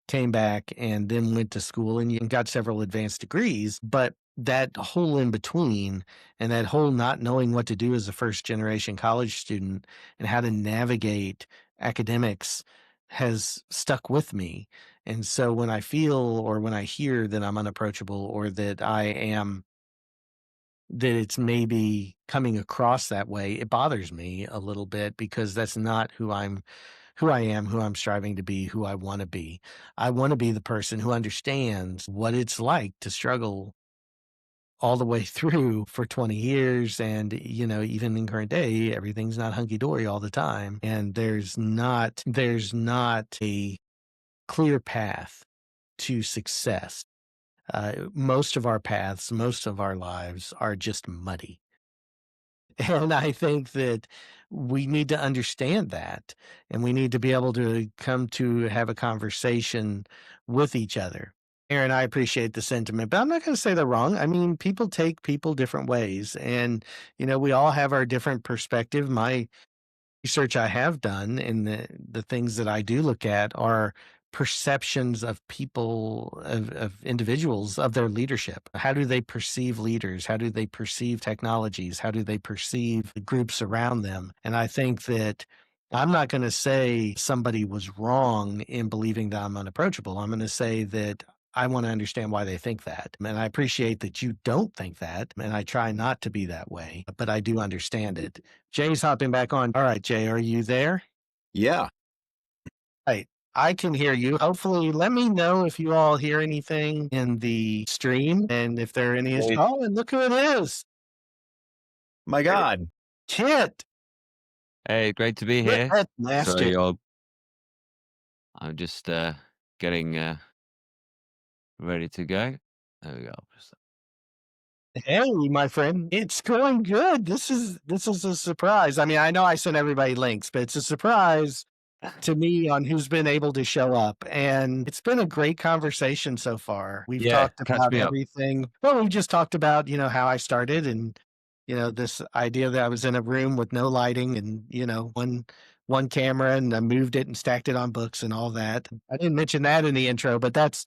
[SPEAKER 1] came back, and then went to school and got several advanced degrees. But that whole in between and that whole not knowing what to do as a first generation college student and how to navigate academics has stuck with me. And so when I feel or when I hear that I'm unapproachable or that it's maybe coming across that way, it bothers me a little bit because that's not who I am, who I'm striving to be, who I want to be. I want to be the person who understands what it's like to struggle all the way through for 20 years. And, even in current day, everything's not hunky dory all the time. And there's not a clear path to success. Most of our paths, most of our lives are just muddy. And I think that we need to understand that, and we need to be able to come to have a conversation with each other. Aaron, I appreciate the sentiment, but I'm not going to say they're wrong. I mean, people take people different ways, and we all have our different perspective. My research I have done and the things that I do look at are perceptions of people, of individuals, of their leadership. How do they perceive leaders? How do they perceive technologies? How do they perceive the groups around them? And I think that I'm not going to say somebody was wrong in believing that I'm unapproachable. I'm going to say that I want to understand why they think that. And I appreciate that you don't think that. And I try not to be that way, but I do understand it. Jay's hopping back on. All right, Jay, are you there?
[SPEAKER 3] Yeah.
[SPEAKER 1] Right. I can hear you. Hopefully, let me know if you all hear anything in the stream and if there are any issues. Oh, and look who it is.
[SPEAKER 3] My God.
[SPEAKER 1] Kit.
[SPEAKER 4] Hey, great to be here.
[SPEAKER 1] That's nasty.
[SPEAKER 4] Sorry, I'm just getting ready to go. There we go.
[SPEAKER 1] Hey, my friend. It's going good. This is a surprise. I mean, I know I sent everybody links, but it's a surprise to me on who's been able to show up. And it's been a great conversation so far. We've
[SPEAKER 4] Yeah,
[SPEAKER 1] talked
[SPEAKER 4] catch
[SPEAKER 1] about
[SPEAKER 4] me up.
[SPEAKER 1] everything. Well, we've just talked about, how I started and, this idea that I was in a room with no lighting and, one camera and I moved it and stacked it on books and all that. I didn't mention that in the intro, but that's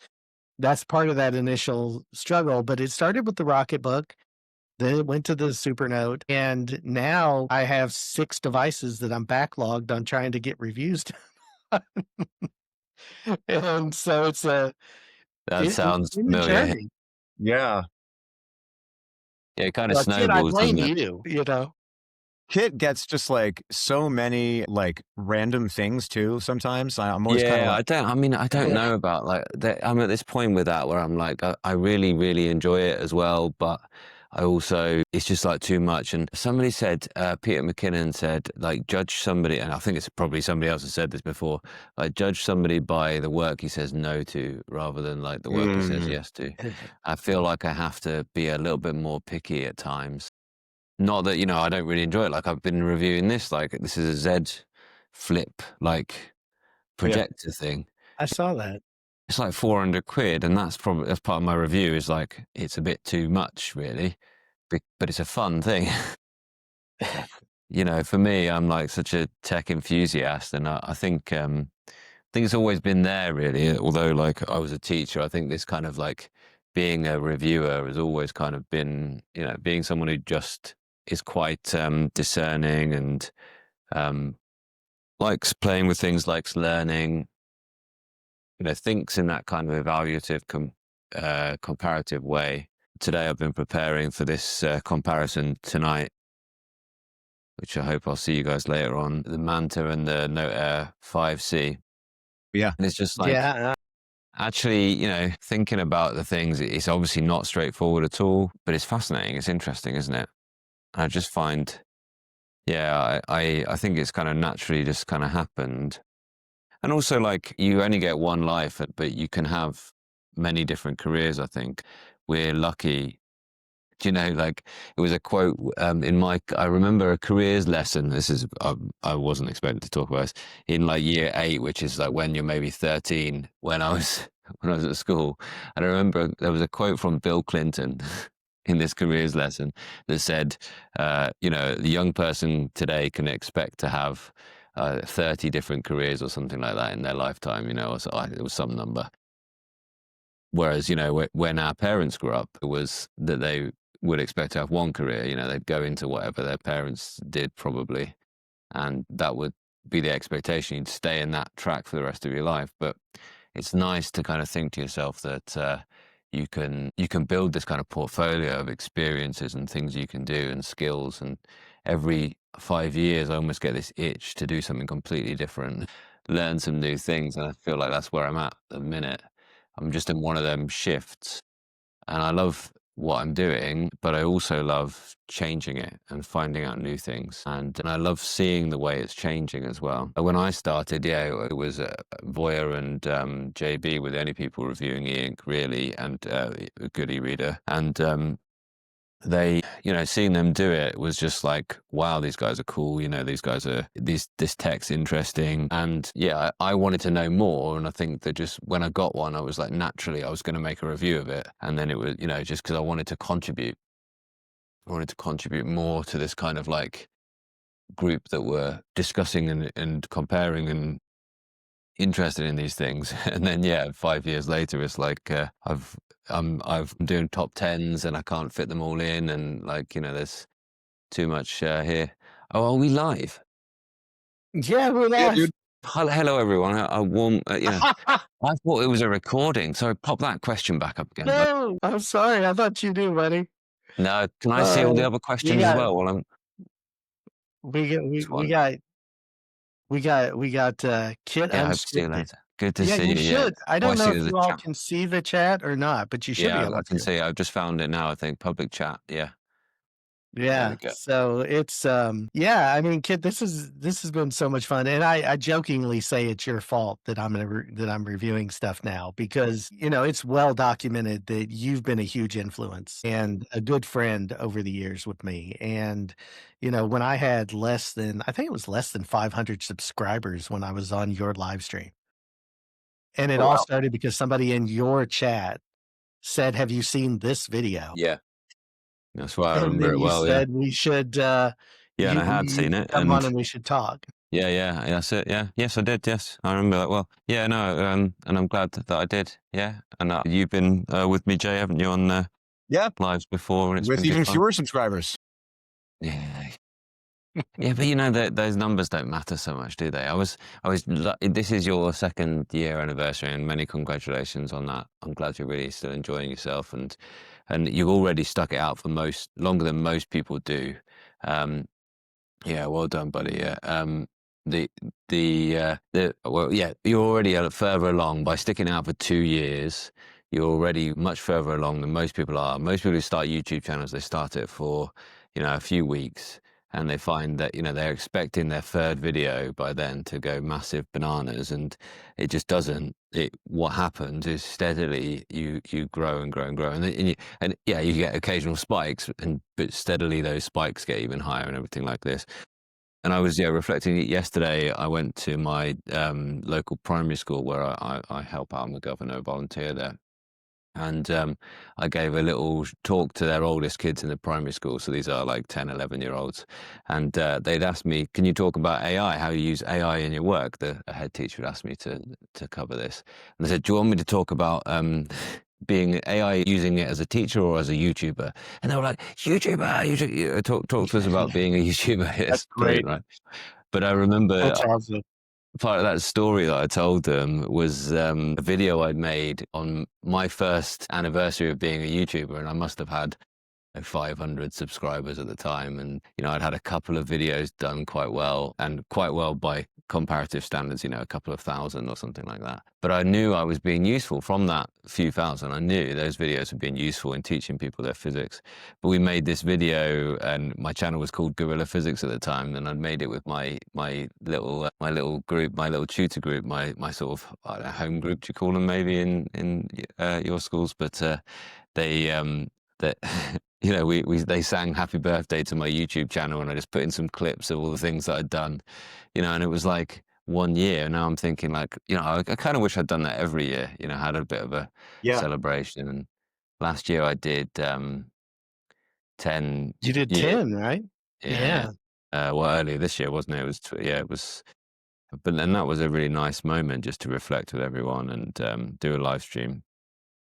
[SPEAKER 1] part of that initial struggle. But it started with the Rocketbook. Then it went to the Supernote, and now I have 6 devices that I'm backlogged on trying to get reviews done. And so it's
[SPEAKER 4] That sounds
[SPEAKER 1] been a
[SPEAKER 4] familiar.
[SPEAKER 1] journey.
[SPEAKER 3] Yeah.
[SPEAKER 4] Yeah, it kind of
[SPEAKER 1] Kid, I
[SPEAKER 4] snowballs,
[SPEAKER 1] blame
[SPEAKER 4] doesn't it?
[SPEAKER 1] you.
[SPEAKER 3] Kit gets just like so many like random things too sometimes. I'm always kind of
[SPEAKER 4] Yeah,
[SPEAKER 3] like,
[SPEAKER 4] I don't know about like that. I'm at this point with that where I'm like, I really, really enjoy it as well, but I also, it's just like too much. And somebody said, Peter McKinnon said, like, judge somebody, and I think it's probably somebody else has said this before, like, judge somebody by the work he says no to rather than like the work he says yes to. I feel like I have to be a little bit more picky at times. Not that, I don't really enjoy it. Like I've been reviewing this, like this is a Z Flip, like projector thing.
[SPEAKER 1] I saw that.
[SPEAKER 4] It's like 400 quid. And that's part of my review is like, it's a bit too much really, but it's a fun thing. For me, I'm like such a tech enthusiast and I think it's always been there really. Although like I was a teacher, I think this kind of like being a reviewer has always kind of been, being someone who just is quite discerning and likes playing with things, likes learning, thinks in that kind of evaluative comparative way. Today I've been preparing for this comparison tonight, which I hope I'll see you guys later on, the Manta and the Note Air 5C.
[SPEAKER 3] Yeah.
[SPEAKER 4] And it's just like,
[SPEAKER 1] Yeah.
[SPEAKER 4] actually, you know, thinking about the things, it's obviously not straightforward at all, but it's fascinating. It's interesting, isn't it? And I just find, yeah, I think it's kind of naturally just kind of happened. And also, like, you only get one life, but you can have many different careers, I think. We're lucky. Do you know, like, it was a quote in my, I remember a careers lesson. This is, I wasn't expecting to talk about this, in like year 8, which is like when you're maybe 13, when I was at school. And I remember there was a quote from Bill Clinton in this careers lesson that said, you know, the young person today can expect to have 30 different careers or something like that in their lifetime, you know, or so, it was some number. Whereas, you know, when our parents grew up, it was that they would expect to have one career, you know, they'd go into whatever their parents did probably, and that would be the expectation. You'd stay in that track for the rest of your life. But it's nice to kind of think to yourself that you can build this kind of portfolio of experiences and things you can do and skills. And every 5 years, I almost get this itch to do something completely different, learn some new things. And I feel like that's where I'm at the minute. I'm just in one of them shifts, and I love what I'm doing, but I also love changing it and finding out new things. And I love seeing the way it's changing as well. When I started, yeah, it was Voya and JB were the only people reviewing e-ink, really, and good e-reader. And they, you know, seeing them do it was just like, wow, these guys are cool. You know, these guys are, this tech's interesting. And yeah, I wanted to know more. And I think that just when I got one, I was like, naturally, I was going to make a review of it. And then it was, you know, just because I wanted to contribute. I wanted to contribute more to this kind of like group that were discussing and comparing and interested in these things. And then, yeah, 5 years later, it's like I'm doing top 10s and I can't fit them all in, and like, you know, there's too much here. Oh, are we live?
[SPEAKER 1] Yeah, we're
[SPEAKER 3] Yeah,
[SPEAKER 1] live.
[SPEAKER 3] dude.
[SPEAKER 4] Hello, everyone. A warm, yeah. I thought it was a recording, so pop that question back up again.
[SPEAKER 1] No, I'm sorry. I thought you knew, buddy.
[SPEAKER 4] No, can I see all the other
[SPEAKER 1] We
[SPEAKER 4] questions as
[SPEAKER 1] got,
[SPEAKER 4] well? While I'm
[SPEAKER 1] we got,
[SPEAKER 4] this one.
[SPEAKER 1] we got Kit
[SPEAKER 4] Yeah, I hope to see you
[SPEAKER 1] Unscripted.
[SPEAKER 4] later. Good to
[SPEAKER 1] Yeah,
[SPEAKER 4] see
[SPEAKER 1] you
[SPEAKER 4] you. Yeah.
[SPEAKER 1] should. I
[SPEAKER 4] Oh, I
[SPEAKER 1] don't know
[SPEAKER 4] see
[SPEAKER 1] if
[SPEAKER 4] there's a
[SPEAKER 1] you all
[SPEAKER 4] chat.
[SPEAKER 1] can see the chat or not, but you should be
[SPEAKER 4] Yeah,
[SPEAKER 1] able
[SPEAKER 4] I can
[SPEAKER 1] to.
[SPEAKER 4] see. I've just found it now. I think public chat. Yeah. There
[SPEAKER 1] Yeah.
[SPEAKER 4] we go.
[SPEAKER 1] So it's yeah, I mean, Kit, this has been so much fun. And I jokingly say it's your fault that I'm reviewing stuff now, because, you know, it's well documented that you've been a huge influence and a good friend over the years with me. And, you know, when I had I think it was less than 500 subscribers when I was on your live stream. And it
[SPEAKER 4] Oh,
[SPEAKER 1] all
[SPEAKER 4] wow.
[SPEAKER 1] started because somebody in your chat said, "Have you seen this video?"
[SPEAKER 4] Yeah. That's why I
[SPEAKER 1] And
[SPEAKER 4] remember
[SPEAKER 1] then
[SPEAKER 4] it
[SPEAKER 1] you
[SPEAKER 4] well. Yeah.
[SPEAKER 1] said we should,
[SPEAKER 4] Yeah, and I had
[SPEAKER 1] you
[SPEAKER 4] seen
[SPEAKER 1] should
[SPEAKER 4] it,
[SPEAKER 1] come on
[SPEAKER 4] and
[SPEAKER 1] and we should talk.
[SPEAKER 4] yeah, that's it. Yeah, yes, I did. Yes, I remember that well. Yeah, no, and I'm glad that I did. Yeah, and you've been with me, Jay, haven't you, on
[SPEAKER 3] Yeah.
[SPEAKER 4] lives before, and it's
[SPEAKER 3] With
[SPEAKER 4] been
[SPEAKER 3] even
[SPEAKER 4] good fun.
[SPEAKER 3] fewer subscribers.
[SPEAKER 4] Yeah. Yeah, but you know those numbers don't matter so much, do they? This is your 2nd year anniversary, and many congratulations on that. I'm glad you're really still enjoying yourself, and you've already stuck it out for longer than most people do. Yeah, well done, buddy. Yeah. Well, yeah, you're already further along by sticking out for 2 years. You're already much further along than most people are. Most people who start YouTube channels, they start it for, you know, a few weeks, and they find that, you know, they're expecting their 3rd video by then to go massive bananas, and it just doesn't. What happens is steadily you grow and grow and grow, and yeah, you get occasional spikes, but steadily those spikes get even higher and everything like this. And I was reflecting yesterday. I went to my local primary school where I help out. I'm a governor volunteer there. And I gave a little talk to their oldest kids in the primary school. So these are like 10, 11-year-olds. And they'd asked me, can you talk about AI, how you use AI in your work? The head teacher had asked me to cover this. And they said, do you want me to talk about being AI, using it as a teacher or as a YouTuber? And they were like, YouTuber, talk to us about being a YouTuber. It's
[SPEAKER 1] That's great.
[SPEAKER 4] brilliant, right? But I remember
[SPEAKER 1] That's awesome.
[SPEAKER 4] part of that story that I told them was a video I'd made on my first anniversary of being a YouTuber, and I must have had 500 subscribers at the time, and I'd had a couple of videos done quite well, and quite well by comparative standards, a couple of thousand or something like that. But I knew I was being useful from that few thousand. I knew those videos were being useful in teaching people their physics. But we made this video, and my channel was called Gorilla Physics at the time, and I'd made it with my little group, my little tutor group, my sort of, I don't know, home group, do you call them maybe in your schools? But they that they sang happy birthday to my YouTube channel, and I just put in some clips of all the things that I'd done, and it was like 1 year. And now I'm thinking like, I kind of wish I'd done that every year, had a bit of a celebration. And last year I did 10.
[SPEAKER 1] You did 10, right?
[SPEAKER 4] Yeah. Well, earlier this year, wasn't it? It was, but then that was a really nice moment just to reflect with everyone and do a live stream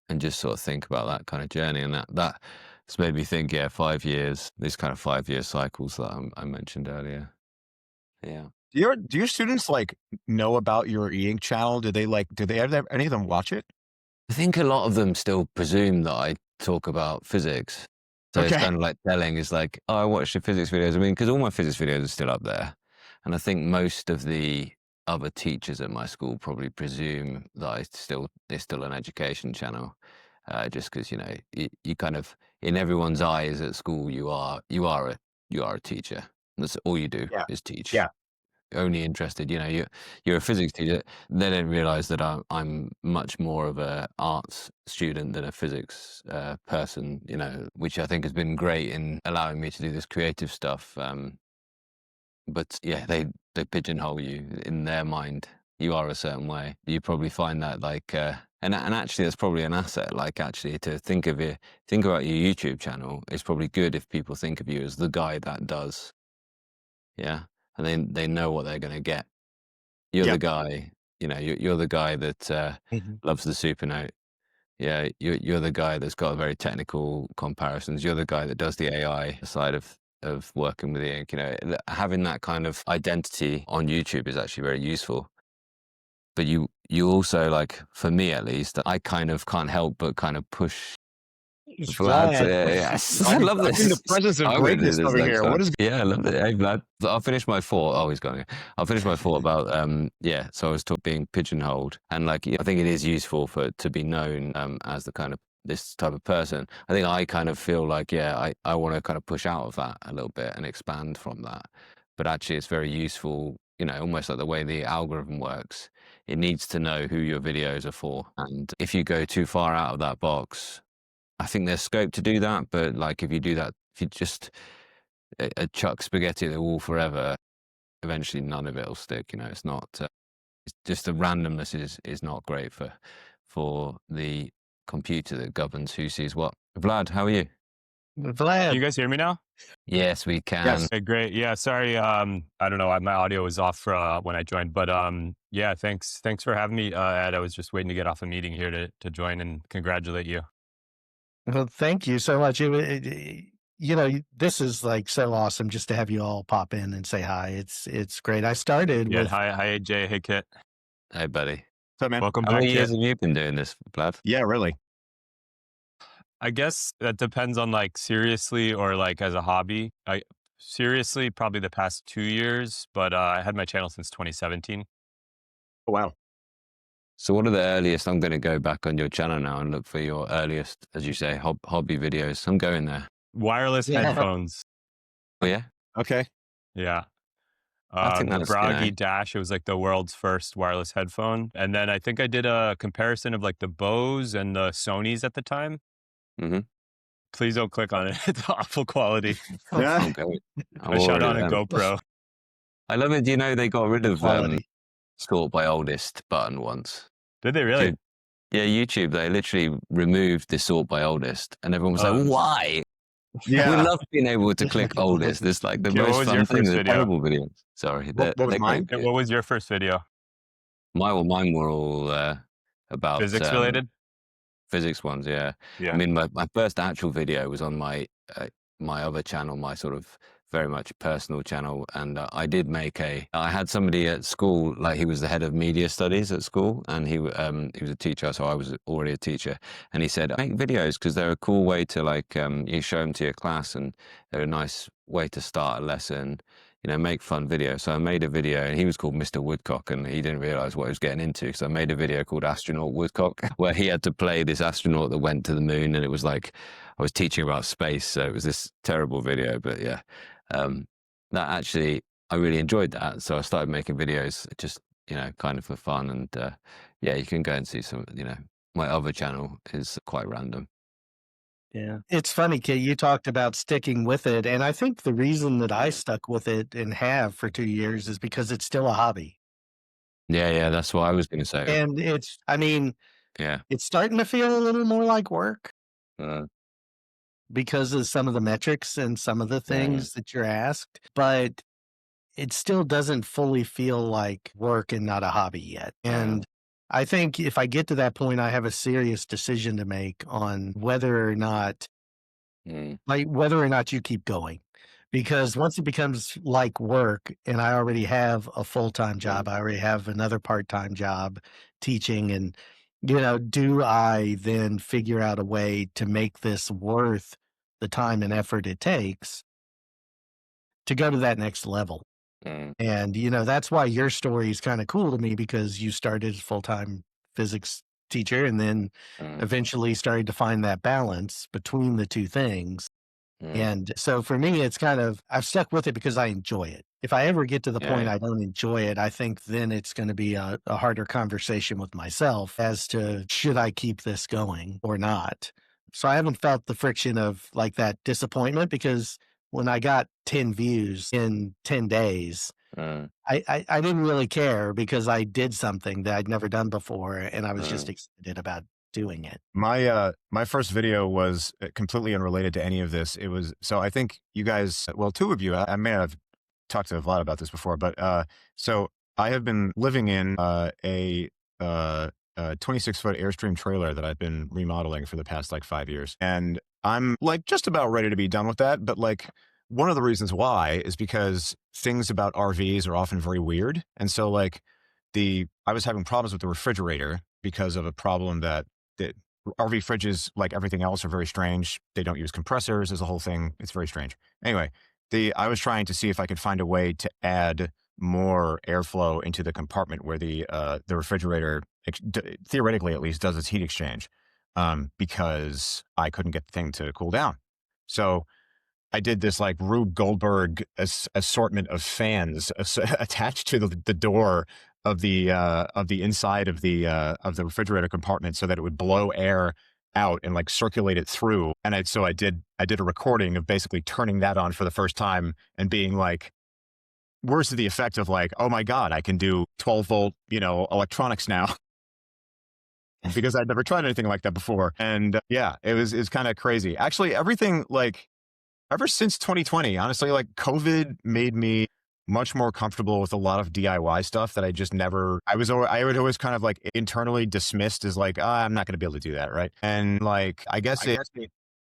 [SPEAKER 4] and just sort of think about that kind of journey. And that's made me think, 5 years, these kind of 5-year cycles that I mentioned earlier. Yeah.
[SPEAKER 3] Do your students like know about your e-ink channel? Do they ever, any of them watch it?
[SPEAKER 4] I think a lot of them still presume that I talk about physics. So it's kind of like telling, is like, oh, I watched your physics videos. I mean, because all my physics videos are still up there. And I think most of the other teachers at my school probably presume that it's still an education channel. Just because, you kind of, in everyone's eyes at school, you are a teacher. That's all you do is teach.
[SPEAKER 3] Yeah.
[SPEAKER 4] Only interested, you're a physics teacher. They don't realize that I'm much more of a arts student than a physics person, which I think has been great in allowing me to do this creative stuff. But yeah, they pigeonhole you in their mind. You are a certain way. You probably find that like, and actually that's probably an asset. Like actually to think about your YouTube channel, it's probably good if people think of you as the guy that does. Yeah. And they know what they're going to get. You're the guy, you're the guy that loves the Supernote. Yeah, you're the guy that's got very technical comparisons. You're the guy that does the AI side of working with the ink. Having that kind of identity on YouTube is actually very useful. But you also, like, for me at least, I kind of can't help but kind of push Vlad. Yes. I love this.
[SPEAKER 3] I'm in the presence of greatness over here. What is?
[SPEAKER 4] Yeah, I love it. Hey, Vlad. I'll finish my thought. Oh, he's going. I'll finish my thought about So I was being pigeonholed, and like I think it is useful to be known as the kind of this type of person. I think I kind of feel like I want to kind of push out of that a little bit and expand from that. But actually, it's very useful. Almost like the way the algorithm works. It needs to know who your videos are for, and if you go too far out of that box, I think there's scope to do that, but like if you do that, if you just chuck spaghetti at the wall forever, eventually none of it will stick. It's not. It's just the randomness is not great for the computer that governs who sees what. Vlad, how are you?
[SPEAKER 1] Vlad,
[SPEAKER 5] Can you guys hear me now?
[SPEAKER 4] Yes, we can.
[SPEAKER 3] Yes.
[SPEAKER 5] Okay, great. Yeah, sorry. I don't know. My audio was off when I joined, but yeah, thanks for having me, Ed. I was just waiting to get off a meeting here to join and congratulate you.
[SPEAKER 1] well, thank you so much. This is like so awesome just to have you all pop in and say hi. It's great. I started
[SPEAKER 5] Yeah.
[SPEAKER 1] with
[SPEAKER 5] Hi, Jay. Hey, Kit.
[SPEAKER 4] Hey, buddy.
[SPEAKER 3] What's up, man?
[SPEAKER 5] Welcome
[SPEAKER 4] How
[SPEAKER 5] back,
[SPEAKER 4] many
[SPEAKER 5] Kit.
[SPEAKER 4] years have you been doing this, Vlad?
[SPEAKER 3] Yeah, really.
[SPEAKER 5] I guess that depends on like seriously or like as a hobby. Seriously, probably the past 2 years, but I had my channel since 2017.
[SPEAKER 3] Oh, wow.
[SPEAKER 4] So what are the earliest? I'm going to go back on your channel now and look for your earliest, as you say, hobby videos. I'm going there.
[SPEAKER 5] Wireless headphones.
[SPEAKER 4] Oh, yeah?
[SPEAKER 3] Okay.
[SPEAKER 5] Yeah.
[SPEAKER 4] I think
[SPEAKER 5] The
[SPEAKER 4] that's,
[SPEAKER 5] Bragi Dash, it was like the world's first wireless headphone. And then I think I did a comparison of like the Bose and the Sonys at the time.
[SPEAKER 4] Mm-hmm.
[SPEAKER 5] Please don't click on it. It's awful quality.
[SPEAKER 3] Yeah.
[SPEAKER 4] Okay.
[SPEAKER 5] I shot on a GoPro.
[SPEAKER 4] I love it. Do you know they got rid of
[SPEAKER 1] quality.
[SPEAKER 4] sort by oldest button once?
[SPEAKER 5] Did they really?
[SPEAKER 4] Yeah, YouTube, they literally removed the sort by oldest, and everyone was
[SPEAKER 5] Oh.
[SPEAKER 4] like, why?
[SPEAKER 3] Yeah.
[SPEAKER 4] We love being able to click oldest. It's like the
[SPEAKER 5] Yeah, what
[SPEAKER 4] most
[SPEAKER 5] was
[SPEAKER 4] fun
[SPEAKER 5] your
[SPEAKER 4] thing.
[SPEAKER 5] first
[SPEAKER 4] The
[SPEAKER 5] video?
[SPEAKER 4] terrible videos. Sorry.
[SPEAKER 3] What was mine?
[SPEAKER 5] And what was your first video?
[SPEAKER 4] Mine were all about
[SPEAKER 5] Physics related?
[SPEAKER 4] physics ones, yeah.
[SPEAKER 5] Yeah.
[SPEAKER 4] I mean, my first actual video was on my my other channel, my sort of very much a personal channel. And I did make I had somebody at school, like he was the head of media studies at school, and he was a teacher, so I was already a teacher. And he said, make videos because they're a cool way to like, you show them to your class, and they're a nice way to start a lesson, you know, make fun videos. So I made a video, and he was called Mr. Woodcock, and he didn't realize what he was getting into. So I made a video called Astronaut Woodcock, where he had to play this astronaut that went to the moon, and it was like, I was teaching about space. So it was this terrible video, but yeah, that actually, I really enjoyed that. So I started making videos just, you know, kind of for fun. And yeah, you can go and see some, you know, my other channel is quite random.
[SPEAKER 1] Yeah. It's funny, Kit, you talked about sticking with it. And I think the reason that I stuck with it and have for 2 years is because it's still a hobby.
[SPEAKER 4] Yeah, that's what I was going to say.
[SPEAKER 1] And I mean,
[SPEAKER 4] Yeah.
[SPEAKER 1] it's starting to feel a little more like work
[SPEAKER 4] Uh,
[SPEAKER 1] because of some of the metrics and some of the things that you're asked, but it still doesn't fully feel like work and not a hobby yet. And I think if I get to that point, I have a serious decision to make on whether or not you keep going. Because once it becomes like work and I already have a full-time job, I already have another part-time job teaching, and, you know, do I then figure out a way to make this worth the time and effort it takes to go to that next level? And, you know, that's why your story is kind of cool to me, because you started as a full-time physics teacher and then eventually started to find that balance between the two things. And so for me, it's kind of, I've stuck with it because I enjoy it. If I ever get to the point I don't enjoy it, I think then it's going to be a harder conversation with myself as to should I keep this going or not. So I haven't felt the friction of like that disappointment, because when I got 10 views in 10 days, I didn't really care because I did something that I'd never done before, and I was just excited about doing it.
[SPEAKER 3] My first video was completely unrelated to any of this. It was, so I think you guys, well, two of you, I may have talked to Vlad about this before, but so I have been living in a 26-foot Airstream trailer that I've been remodeling for the past like 5 years. And I'm like just about ready to be done with that. But like one of the reasons why is because things about RVs are often very weird. And so like I was having problems with the refrigerator because of a problem that RV fridges, like everything else, are very strange. They don't use compressors. There's a whole thing. It's very strange. Anyway, I was trying to see if I could find a way to add more airflow into the compartment where the refrigerator, theoretically at least, does its heat exchange, because I couldn't get the thing to cool down. So I did this like Rube Goldberg assortment of fans attached to the door of the inside of the refrigerator compartment, so that it would blow air out and like circulate it through. And I did a recording of basically turning that on for the first time and being like, worse to the effect of like, oh my God, I can do 12-volt, electronics now. Because I'd never tried anything like that before. And yeah, it's kind of crazy. Actually, everything like ever since 2020, honestly, like COVID made me much more comfortable with a lot of DIY stuff that I just never, I would always kind of like internally dismissed as like, I'm not going to be able to do that. Right. And like, I guess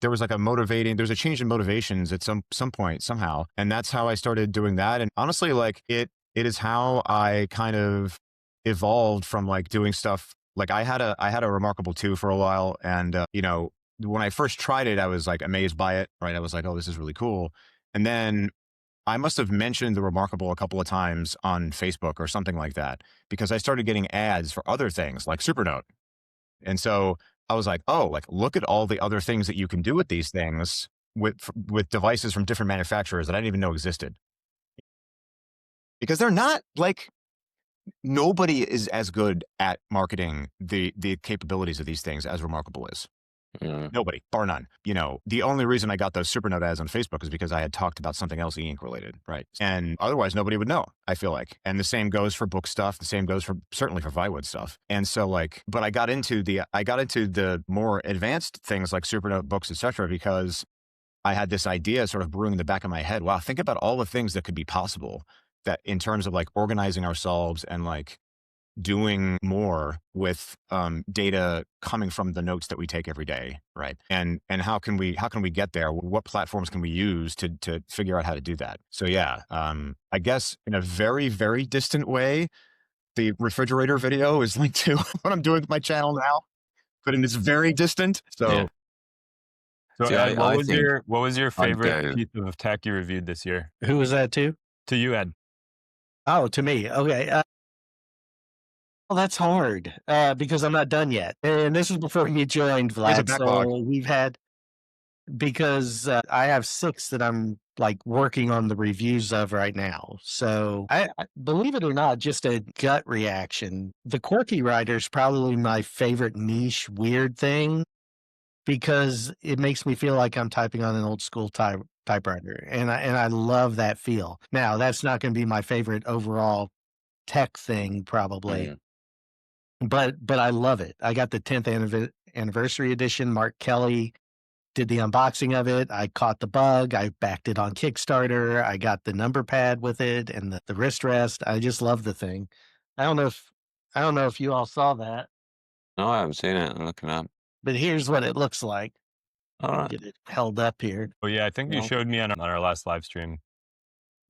[SPEAKER 3] there was like there's a change in motivations at some point somehow. And that's how I started doing that. And honestly, like it is how I kind of evolved from like doing stuff. Like I had a Remarkable 2 for a while. And, when I first tried it, I was like amazed by it. Right. I was like, oh, this is really cool. And then I must have mentioned the Remarkable a couple of times on Facebook or something like that, because I started getting ads for other things like Supernote. And so I was like, oh, like look at all the other things that you can do with these things with devices from different manufacturers that I didn't even know existed. Because they're not like, nobody is as good at marketing the capabilities of these things as Remarkable is. Nobody, bar none. The only reason I got those Supernote ads on Facebook is because I had talked about something else e-ink related, right? And otherwise, nobody would know, I feel like. And the same goes for book stuff. The same goes certainly for Viwood stuff. And so like, but I got into the more advanced things like Supernote books, etc., because I had this idea sort of brewing in the back of my head. Wow, think about all the things that could be possible that in terms of like organizing ourselves and like doing more with data coming from the notes that we take every day, right? And how can we get there? What platforms can we use to figure out how to do that? So yeah, I guess in a very, very distant way, the refrigerator video is linked to what I'm doing with my channel now, but it's very distant. So
[SPEAKER 4] Yeah.
[SPEAKER 5] So
[SPEAKER 4] See,
[SPEAKER 5] Ed,
[SPEAKER 4] I think
[SPEAKER 5] what was your
[SPEAKER 4] I'd
[SPEAKER 5] favorite
[SPEAKER 4] go.
[SPEAKER 5] piece of tech you reviewed this year?
[SPEAKER 1] Who was that to?
[SPEAKER 5] To you, Ed.
[SPEAKER 1] Oh, to me. Okay. Well, that's hard because I'm not done yet. And this is before you joined,
[SPEAKER 3] There's a
[SPEAKER 1] Vlad.
[SPEAKER 3] backlog.
[SPEAKER 1] So we've had, because I have 6 that I'm like working on the reviews of right now. So I believe it or not, just a gut reaction. The Quirky Writer is probably my favorite niche weird thing because it makes me feel like I'm typing on an old school typewriter, and I love that feel. Now, that's not going to be my favorite overall tech thing, probably, but I love it. I got the 10th anniversary edition. Mark Kelly did the unboxing of it. I caught the bug. I backed it on Kickstarter. I got the number pad with it and the wrist rest. I just love the thing. I don't know if you all saw that,
[SPEAKER 4] No, I haven't seen it. I'm looking up.
[SPEAKER 1] but here's what it looks like.
[SPEAKER 4] All right.
[SPEAKER 1] Get it held up here.
[SPEAKER 5] Oh yeah, I think you
[SPEAKER 1] Well,
[SPEAKER 5] showed me on our last live stream.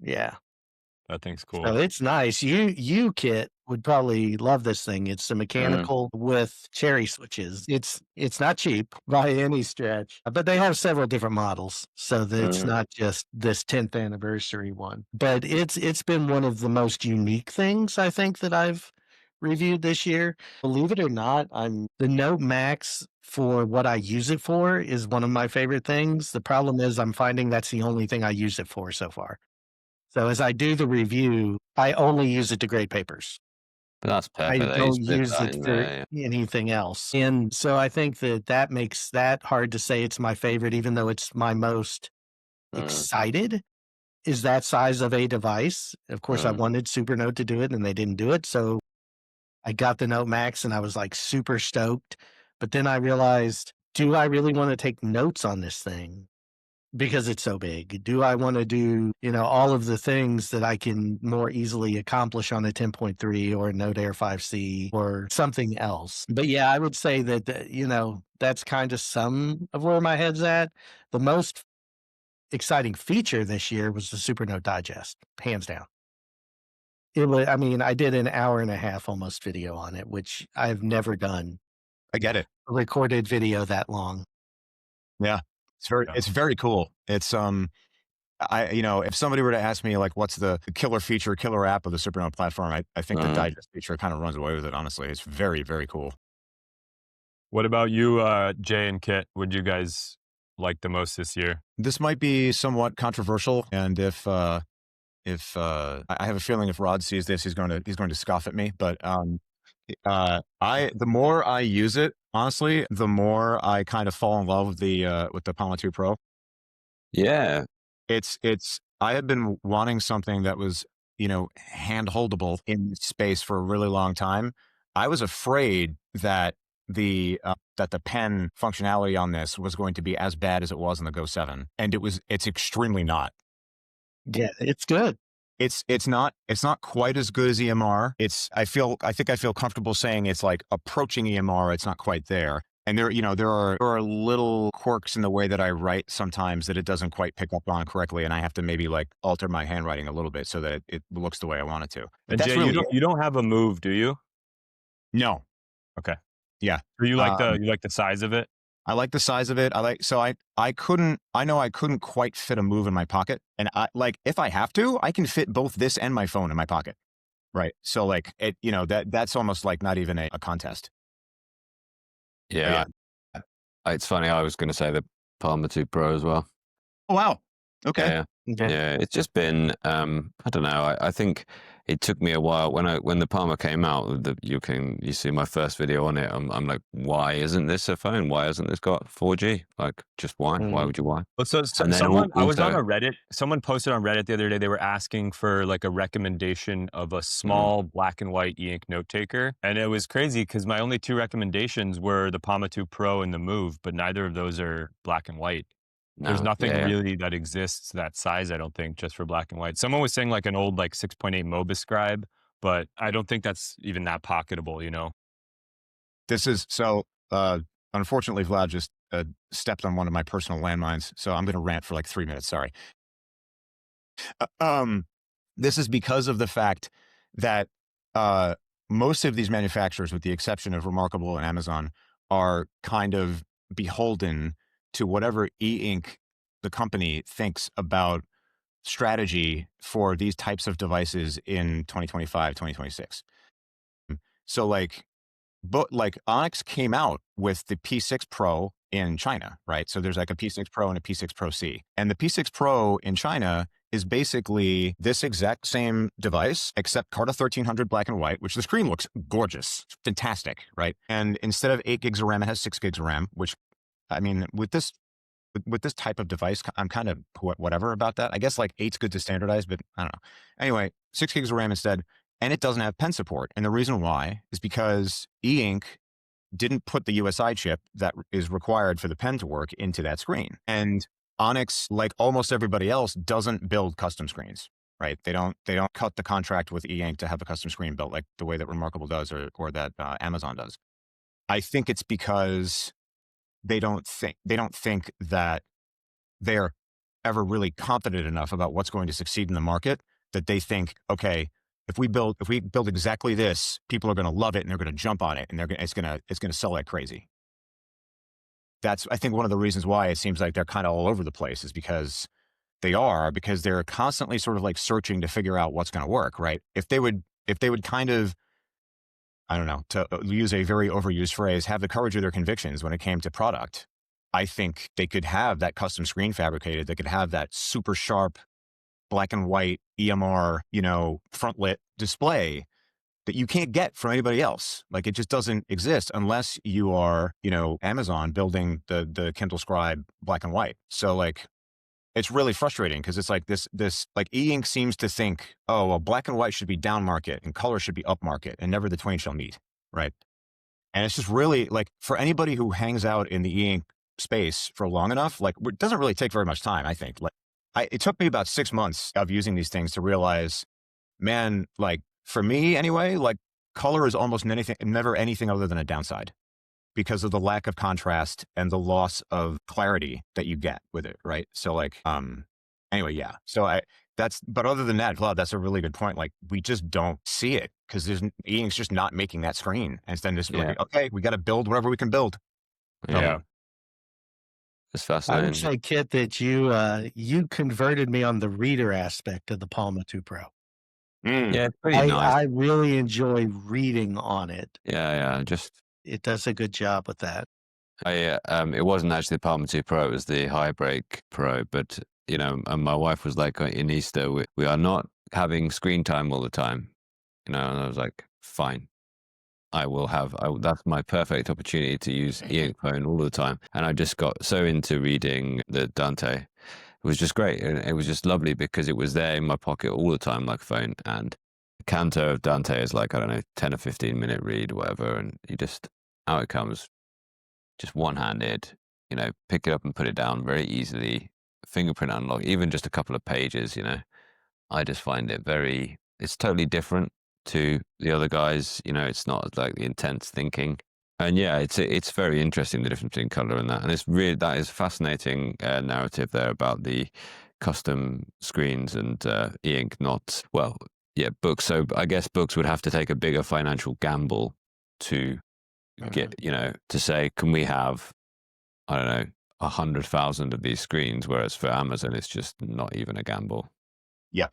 [SPEAKER 1] yeah.
[SPEAKER 5] That thing's cool.
[SPEAKER 1] So it's nice. You Kit would probably love this thing. It's a mechanical with cherry switches. It's not cheap by any stretch, but they have several different models, so that it's not just this 10th anniversary one. But it's been one of the most unique things I think that I've reviewed this year. Believe it or not, the Note Max for what I use it for is one of my favorite things. The problem is I'm finding that's the only thing I use it for so far. So as I do the review, I only use it to grade papers.
[SPEAKER 4] But that's
[SPEAKER 1] I
[SPEAKER 4] perfect.
[SPEAKER 1] don't use it for anything else. And so I think that makes that hard to say it's my favorite, even though it's my most excited, is that size of a device. Of course, I wanted Supernote to do it, and they didn't do it. So I got the Note Max, and I was like super stoked. But then I realized, do I really want to take notes on this thing? Because it's so big. Do I want to do, all of the things that I can more easily accomplish on a 10.3 or a Note Air 5C or something else? But yeah, I would say that, that's kind of some of where my head's at. The most exciting feature this year was the Supernote Digest, hands down. I did an hour and a half almost video on it, which I've never done.
[SPEAKER 3] I get it.
[SPEAKER 1] A recorded video that long.
[SPEAKER 3] Yeah. It's very cool. It's if somebody were to ask me like what's the killer feature, killer app of the Supernote platform, I think the digest feature kind of runs away with it, honestly. It's very, very cool.
[SPEAKER 5] What about you, Jay and Kit? Would you guys like the most this year?
[SPEAKER 3] This might be somewhat controversial, and if I have a feeling if Rod sees this, he's going to scoff at me, but the more I use it, honestly, the more I kind of fall in love with the Palma 2 Pro.
[SPEAKER 4] Yeah.
[SPEAKER 3] I had been wanting something that was, hand holdable in space for a really long time. I was afraid that the pen functionality on this was going to be as bad as it was in the Go 7. And it's extremely not.
[SPEAKER 1] Yeah, it's good.
[SPEAKER 3] It's not quite as good as EMR. I think I feel comfortable saying it's like approaching EMR. It's not quite there. And there are little quirks in the way that I write sometimes that it doesn't quite pick up on correctly, and I have to maybe like alter my handwriting a little bit so that it looks the way I want it to.
[SPEAKER 5] And Jay, you don't have a Move, do you?
[SPEAKER 3] No.
[SPEAKER 5] Okay.
[SPEAKER 3] Yeah.
[SPEAKER 5] So you like the size of it?
[SPEAKER 3] I like the size of it. I know I couldn't quite fit a Move in my pocket. And if I have to, I can fit both this and my phone in my pocket. Right. So like that's almost like not even a contest.
[SPEAKER 4] Yeah. It's funny. I was going to say the Palma 2 Pro as well.
[SPEAKER 3] Oh, wow. Okay.
[SPEAKER 4] Yeah. It's just been, I don't know. I think it took me a while when the Palma came out. You see my first video on it. I'm like, why isn't this a phone? Why hasn't this got 4G? Like, just why? Why would you why?
[SPEAKER 5] Well, so I was on a Reddit. Someone posted on Reddit the other day. They were asking for like a recommendation of a small black and white e-ink note taker, and it was crazy because my only 2 recommendations were the Palma 2 Pro and the Move, but neither of those are black and white. There's nothing really that exists that size, I don't think, just for black and white. Someone was saying like an old like 6.8 Mobiscribe but I don't think that's even that pocketable, you know?
[SPEAKER 3] This is so, unfortunately, Vlad just stepped on one of my personal landmines. So I'm going to rant for like 3 minutes. Sorry. This is because of the fact that most of these manufacturers, with the exception of Remarkable and Amazon, are kind of beholden to whatever e-ink, the company, thinks about strategy for these types of devices in 2025, 2026. So like Onyx came out with the P6 Pro in China, right? So there's like a P6 Pro and a P6 Pro C. And the P6 Pro in China is basically this exact same device, except Carta 1300 black and white, which the screen looks gorgeous, fantastic, right? And instead of 8 gigs of RAM, it has 6 gigs of RAM, which, I mean, with this type of device, I'm kind of whatever about that. I guess like 8's good to standardize, but I don't know. Anyway, 6 gigs of RAM instead. And it doesn't have pen support. And the reason why is because e-ink didn't put the USI chip that is required for the pen to work into that screen. And Onyx, like almost everybody else, doesn't build custom screens, right? They don't cut the contract with e-ink to have a custom screen built like the way that Remarkable does or that Amazon does. I think it's because they don't think that they're ever really confident enough about what's going to succeed in the market, that they think, okay, if we build exactly this, people are going to love it and they're going to jump on it and it's going to sell like crazy. That's, I think, one of the reasons why it seems like they're kind of all over the place, is because they're constantly sort of like searching to figure out what's going to work, right? If they would kind of, I don't know, to use a very overused phrase, have the courage of their convictions when it came to product, I think they could have that custom screen fabricated. They could have that super sharp black and white EMR, front lit display that you can't get from anybody else. Like, it just doesn't exist unless you are, Amazon building the Kindle Scribe black and white. So like, it's really frustrating because it's like this like e-ink seems to think, oh, well, black and white should be down market and color should be up market and never the twain shall meet. Right. And it's just really like, for anybody who hangs out in the e-ink space for long enough, like, it doesn't really take very much time, I think. Like, it took me about 6 months of using these things to realize, man, like, for me anyway, like, color is almost never anything other than a downside because of the lack of contrast and the loss of clarity that you get with it, right? So like, anyway, yeah. So but other than that, Vlad, that's a really good point. Like, we just don't see it because e-ink's just not making that screen. And then just like, okay, we got to build whatever we can build.
[SPEAKER 5] Yeah.
[SPEAKER 4] It's fascinating.
[SPEAKER 1] I would say, Kit, that you converted me on the reader aspect of the Palma 2 Pro.
[SPEAKER 4] Yeah, it's pretty nice.
[SPEAKER 1] I really enjoy reading on it.
[SPEAKER 4] Yeah.
[SPEAKER 1] It does a good job with that.
[SPEAKER 4] It wasn't actually the Palma 2 Pro, it was the High Break Pro. But, and my wife was like, in Easter, we are not having screen time all the time. And I was like, fine. That's my perfect opportunity to use e-ink phone all the time. And I just got so into reading the Dante. It was just great. And it was just lovely because it was there in my pocket all the time, like a phone. And the canto of Dante is like, I don't know, 10 or 15 minute read or whatever. And you just, out it comes, just one-handed, pick it up and put it down very easily, fingerprint unlock, even just a couple of pages, I just find it it's totally different to the other guys. It's not like the intense thinking. And yeah, it's very interesting, the difference between color and that. And that is a fascinating narrative there about the custom screens and e-ink, books. So I guess books would have to take a bigger financial gamble to get, to say, can we have, I don't know, 100,000 of these screens, whereas for Amazon, it's just not even a gamble.
[SPEAKER 3] Yeah.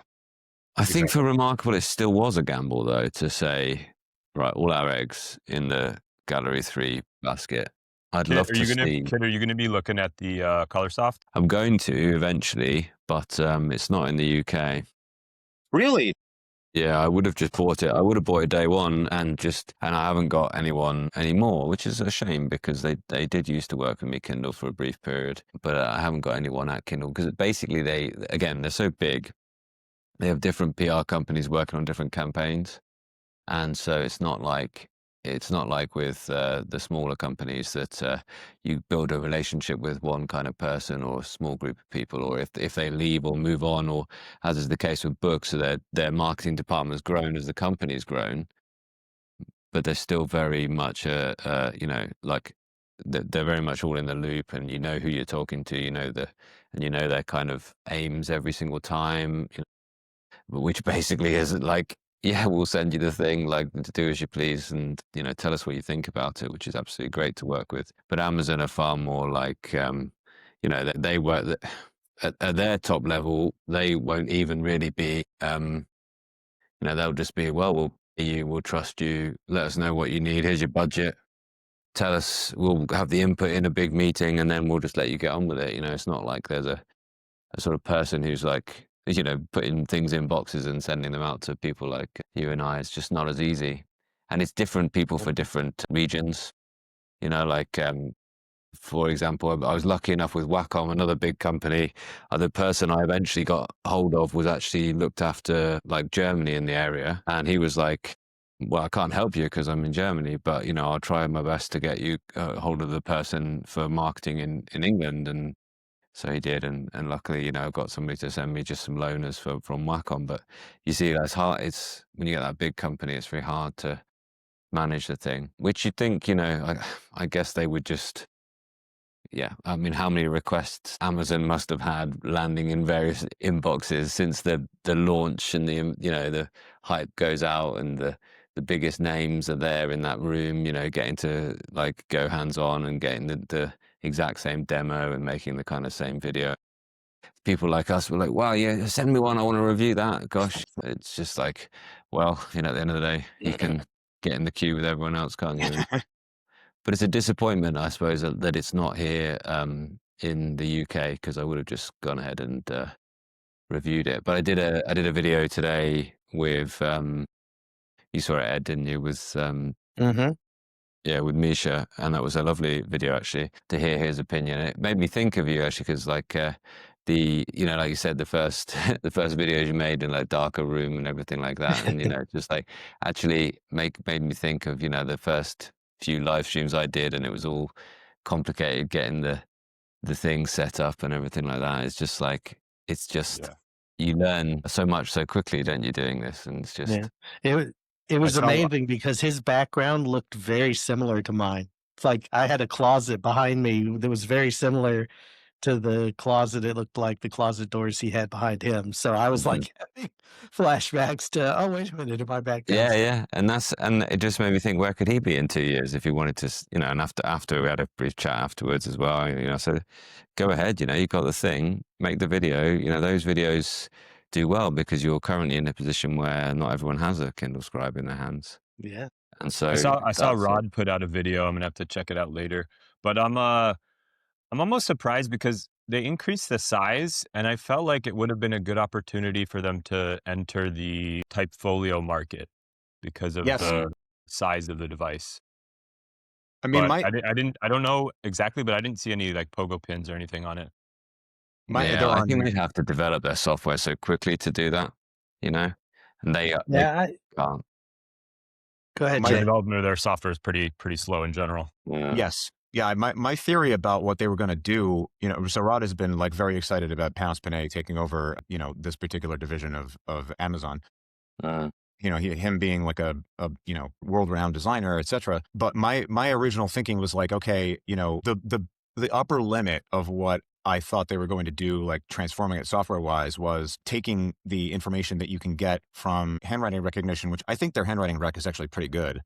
[SPEAKER 4] I think for Remarkable, it still was a gamble, though, to say, right, all our eggs in the Gallery 3 basket. I'd love to see.
[SPEAKER 5] Kit, are you going to be looking at the ColorSoft?
[SPEAKER 4] I'm going to eventually, but it's not in the UK.
[SPEAKER 3] Really?
[SPEAKER 4] Yeah, I would have just bought it. I would have bought it day one and I haven't got anyone anymore, which is a shame because they did used to work with me Kindle for a brief period, but I haven't got anyone at Kindle because basically they're so big. They have different PR companies working on different campaigns. And so it's not like It's not like with the smaller companies that you build a relationship with one kind of person or a small group of people, or if they leave or move on, or as is the case with books, so their marketing department's grown as the company's grown, but they're still very much like they're very much all in the loop, and you know who you're talking to, and you know their kind of aims every single time, which basically is like, yeah, we'll send you the thing, like, to do as you please, and tell us what you think about it, which is absolutely great to work with. But Amazon are far more like, they work at their top level. They won't even really be, they'll just be, well, we'll pay you, we'll trust you, let us know what you need, here's your budget, tell us, we'll have the input in a big meeting, and then we'll just let you get on with it. It's not like there's a sort of person who's like, putting things in boxes and sending them out to people like you and I. It's just not as easy. And it's different people for different regions. Like, for example, I was lucky enough with Wacom, another big company. The person I eventually got hold of was actually looked after like Germany in the area. And he was like, well, I can't help you because I'm in Germany, but, I'll try my best to get you hold of the person for marketing in England. And so he did, and luckily, I got somebody to send me just some loaners from Wacom. But you see, that's hard. It's when you get that big company, it's very hard to manage the thing. Which you think, I guess they would just, yeah. I mean, how many requests Amazon must have had landing in various inboxes since the launch, and the hype goes out, and the biggest names are there in that room, getting to like go hands on and getting the exact same demo and making the kind of same video. People like us were like, wow, yeah, send me one, I want to review that. Gosh, it's just like, well, at the end of the day, you can get in the queue with everyone else, can't you? But it's a disappointment, I suppose, that it's not here in the UK, because I would have just gone ahead and reviewed it. But I did a video today with you saw it, Ed, didn't you? With yeah, with Misha, and that was a lovely video actually to hear his opinion. It made me think of you actually, because like like you said, the first the first videos you made in like darker room and everything like that, and just like actually made me think of the first few live streams I did, and it was all complicated getting the thing set up and everything like that. It's just like you learn so much so quickly, don't you, doing this? And it's just
[SPEAKER 1] it was amazing because his background looked very similar to mine. It's like I had a closet behind me that was very similar to the closet. It looked like the closet doors he had behind him. So I was like having flashbacks to, oh, wait a minute, am I back down?
[SPEAKER 4] Yeah. And it just made me think, where could he be in 2 years if he wanted to, and after we had a brief chat afterwards as well, so go ahead, you got the thing, make the video, those videos do well because you're currently in a position where not everyone has a Kindle Scribe in their hands.
[SPEAKER 1] Yeah.
[SPEAKER 4] And so
[SPEAKER 5] I saw Rod put out a video. I'm gonna have to check it out later. But I'm almost surprised because they increased the size, and I felt like it would have been a good opportunity for them to enter the Typefolio market because of the size of the device.
[SPEAKER 3] I mean,
[SPEAKER 5] I don't know exactly, but I didn't see any like pogo pins or anything on it.
[SPEAKER 4] I think they have to develop their software so quickly to do that, and they can't.
[SPEAKER 1] Go ahead,
[SPEAKER 5] My
[SPEAKER 1] Jay.
[SPEAKER 5] development of their software is pretty slow in general.
[SPEAKER 3] Yes. Yeah, my theory about what they were going to do, so Rod has been like very excited about Panos Panay taking over, this particular division of Amazon. Him being like a world-renowned designer, etc. But my original thinking was like, okay, the upper limit of what I thought they were going to do, like transforming it software-wise, was taking the information that you can get from handwriting recognition, which I think their handwriting rec is actually pretty good.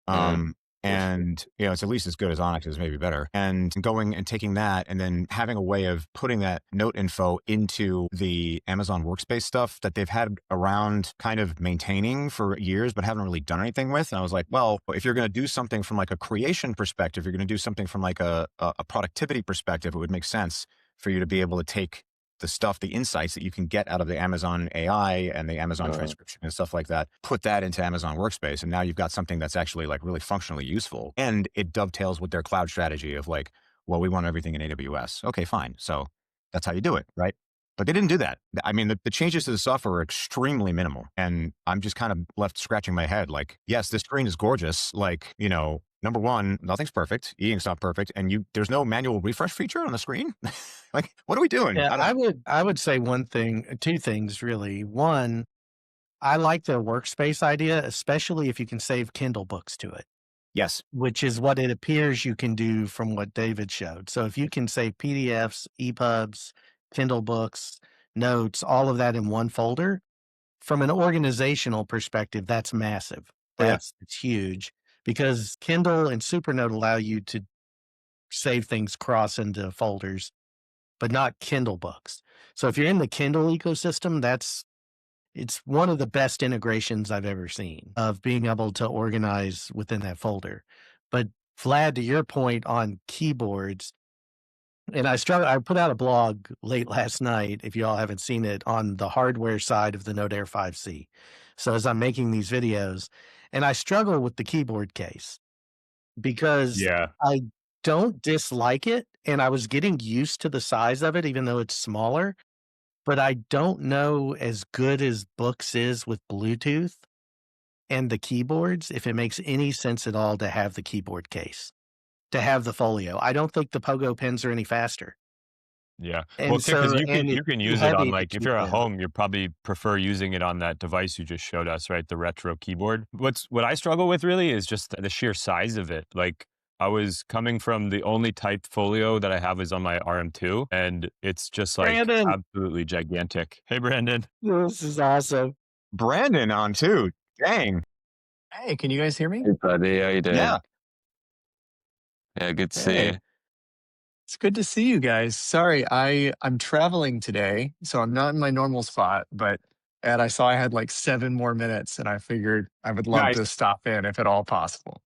[SPEAKER 3] And, it's at least as good as Onyx's, maybe better. And going and taking that and then having a way of putting that note info into the Amazon Workspace stuff that they've had around kind of maintaining for years, but haven't really done anything with. And I was like, well, if you're going to do something from like a creation perspective, you're going to do something from like a productivity perspective, it would make sense for you to be able to take the stuff, the insights that you can get out of the Amazon AI and the Amazon transcription and stuff like that, put that into Amazon Workspace. And now you've got something that's actually like really functionally useful. And it dovetails with their cloud strategy of like, well, we want everything in AWS. Okay, fine. So that's how you do it, right? But they didn't do that. I mean, the changes to the software are extremely minimal. And I'm just kind of left scratching my head. Like, yes, this screen is gorgeous. Like, you know, number one, nothing's perfect. E-ink's not perfect. And there's no manual refresh feature on the screen. Like, what are we doing?
[SPEAKER 1] Yeah, I would say two things really. One, I like the workspace idea, especially if you can save Kindle books to it.
[SPEAKER 3] Yes.
[SPEAKER 1] Which is what it appears you can do from what David showed. So if you can save PDFs, EPUBs, Kindle books, notes, all of that in one folder, from an organizational perspective, that's massive. It's huge because Kindle and Supernote allow you to save things cross into folders, but not Kindle books. So if you're in the Kindle ecosystem, it's one of the best integrations I've ever seen of being able to organize within that folder. But Vlad, to your point on keyboards, and I put out a blog late last night, if you all haven't seen it, on the hardware side of the Note Air 5C. So as I'm making these videos, and I struggle with the keyboard case because I don't dislike it, and I was getting used to the size of it, even though it's smaller. But I don't know, as good as Books is with Bluetooth and the keyboards, if it makes any sense at all to have the keyboard case, to have the folio. I don't think the Pogo pens are any faster.
[SPEAKER 5] Yeah.
[SPEAKER 1] And
[SPEAKER 5] Well, because
[SPEAKER 1] so,
[SPEAKER 5] you
[SPEAKER 1] and
[SPEAKER 5] can
[SPEAKER 1] it's
[SPEAKER 5] use it
[SPEAKER 1] heavy
[SPEAKER 5] on,
[SPEAKER 1] to
[SPEAKER 5] like, if
[SPEAKER 1] keep
[SPEAKER 5] you're at
[SPEAKER 1] in.
[SPEAKER 5] home, you probably prefer using it on that device you just showed us, right? The retro keyboard. What I struggle with really is just the sheer size of it. Like, I was coming from the only typed folio that I have is on my RM2, and it's just like
[SPEAKER 1] Brandon,
[SPEAKER 5] absolutely gigantic. Hey, Brandon.
[SPEAKER 1] this is awesome.
[SPEAKER 3] Brandon on too. Dang.
[SPEAKER 6] Hey, can you guys hear me?
[SPEAKER 4] Hey, buddy, how you doing?
[SPEAKER 3] Yeah.
[SPEAKER 4] Yeah, good to see you.
[SPEAKER 6] It's good to see you guys. Sorry, I'm traveling today, so I'm not in my normal spot, but and I saw I had like 7 more minutes and I figured I would love
[SPEAKER 3] Nice.
[SPEAKER 6] to stop in if at all possible.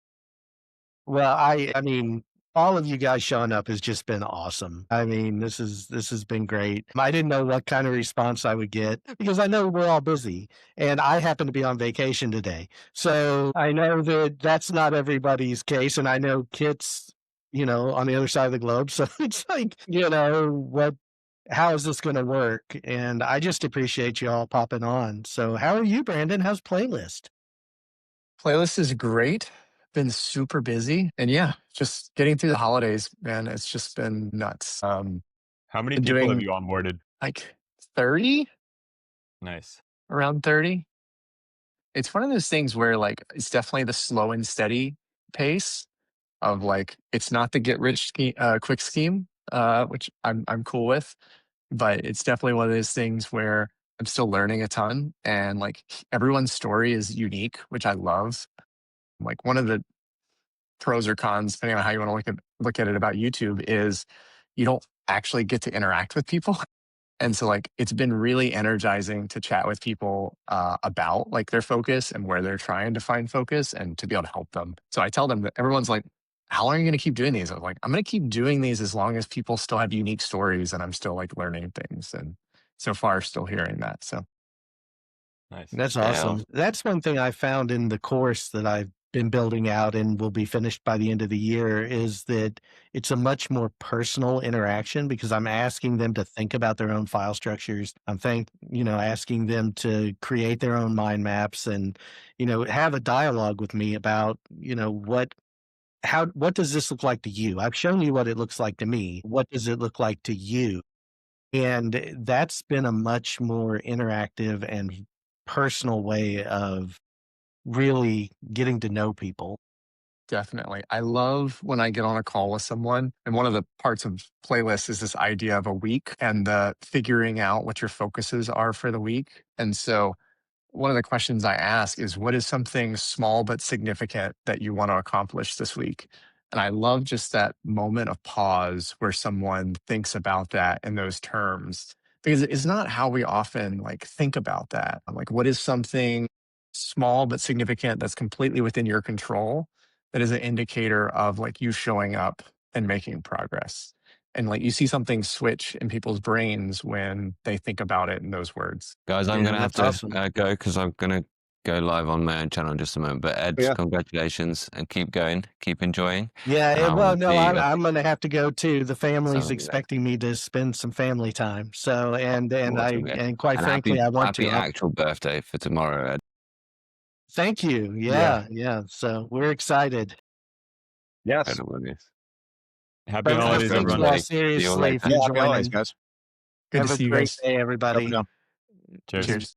[SPEAKER 1] Well, I mean, all of you guys showing up has just been awesome. I mean, this has been great. I didn't know what kind of response I would get because I know we're all busy and I happen to be on vacation today. So I know that that's not everybody's case. And I know Kit's, on the other side of the globe. So it's like, how is this going to work? And I just appreciate you all popping on. So how are you, Brandon? How's playlist?
[SPEAKER 6] Playlist is great. Been super busy. And yeah, just getting through the holidays, man. It's just been nuts.
[SPEAKER 5] How many
[SPEAKER 6] been
[SPEAKER 5] people have
[SPEAKER 6] doing
[SPEAKER 5] you onboarded?
[SPEAKER 6] like 30,
[SPEAKER 5] Nice.
[SPEAKER 6] around 30. It's one of those things where like it's definitely the slow and steady pace of like it's not the get rich quick scheme, which I'm cool with, but it's definitely one of those things where I'm still learning a ton, and like everyone's story is unique, which I love. Like one of the pros or cons, depending on how you want to look at it about YouTube, is you don't actually get to interact with people. And so like it's been really energizing to chat with people about like their focus and where they're trying to find focus and to be able to help them. So I tell them that everyone's like, how long are you going to keep doing these? I'm like, I'm going to keep doing these as long as people still have unique stories and I'm still like learning things. And so far still hearing that. So
[SPEAKER 5] Nice.
[SPEAKER 1] That's awesome. That's one thing I found in the course that I've been building out and will be finished by the end of the year is that it's a much more personal interaction because I'm asking them to think about their own file structures. I'm asking them to create their own mind maps and, have a dialogue with me about, what does this look like to you? I've shown you what it looks like to me. What does it look like to you? And that's been a much more interactive and personal way of really getting to know people.
[SPEAKER 6] definitely. I love when I get on a call with someone. And one of the parts of playlist is this idea of a week and the figuring out what your focuses are for the week. And so one of the questions I ask is, what is something small but significant that you want to accomplish this week? And I love just that moment of pause where someone thinks about that in those terms, because it's not how we often like think about that. Like, what is something small but significant that's completely within your control that is an indicator of like you showing up and making progress? And like you see something switch in people's brains when they think about it in those words.
[SPEAKER 4] Guys, I'm going to have to
[SPEAKER 1] awesome.
[SPEAKER 4] go because I'm going to go live on my own channel in just a moment. But Ed, congratulations and keep going, keep enjoying.
[SPEAKER 1] Yeah, well, no, I'm going to have to go too. The family's
[SPEAKER 4] So,
[SPEAKER 1] expecting me to spend some family time. So, and
[SPEAKER 4] awesome,
[SPEAKER 1] quite frankly, I want
[SPEAKER 4] happy
[SPEAKER 1] to.
[SPEAKER 4] actual birthday for tomorrow, Ed.
[SPEAKER 1] Thank you. Yeah. So we're excited.
[SPEAKER 3] Yes.
[SPEAKER 5] Happy
[SPEAKER 1] So,
[SPEAKER 5] holidays,
[SPEAKER 1] thanks
[SPEAKER 5] everyone.
[SPEAKER 1] all seriously for
[SPEAKER 3] Yeah, happy holidays,
[SPEAKER 1] joining.
[SPEAKER 3] guys.
[SPEAKER 6] Good
[SPEAKER 1] Have
[SPEAKER 6] to
[SPEAKER 1] a
[SPEAKER 6] see you
[SPEAKER 1] great
[SPEAKER 6] guys.
[SPEAKER 1] day, everybody.
[SPEAKER 5] Cheers.
[SPEAKER 6] Cheers.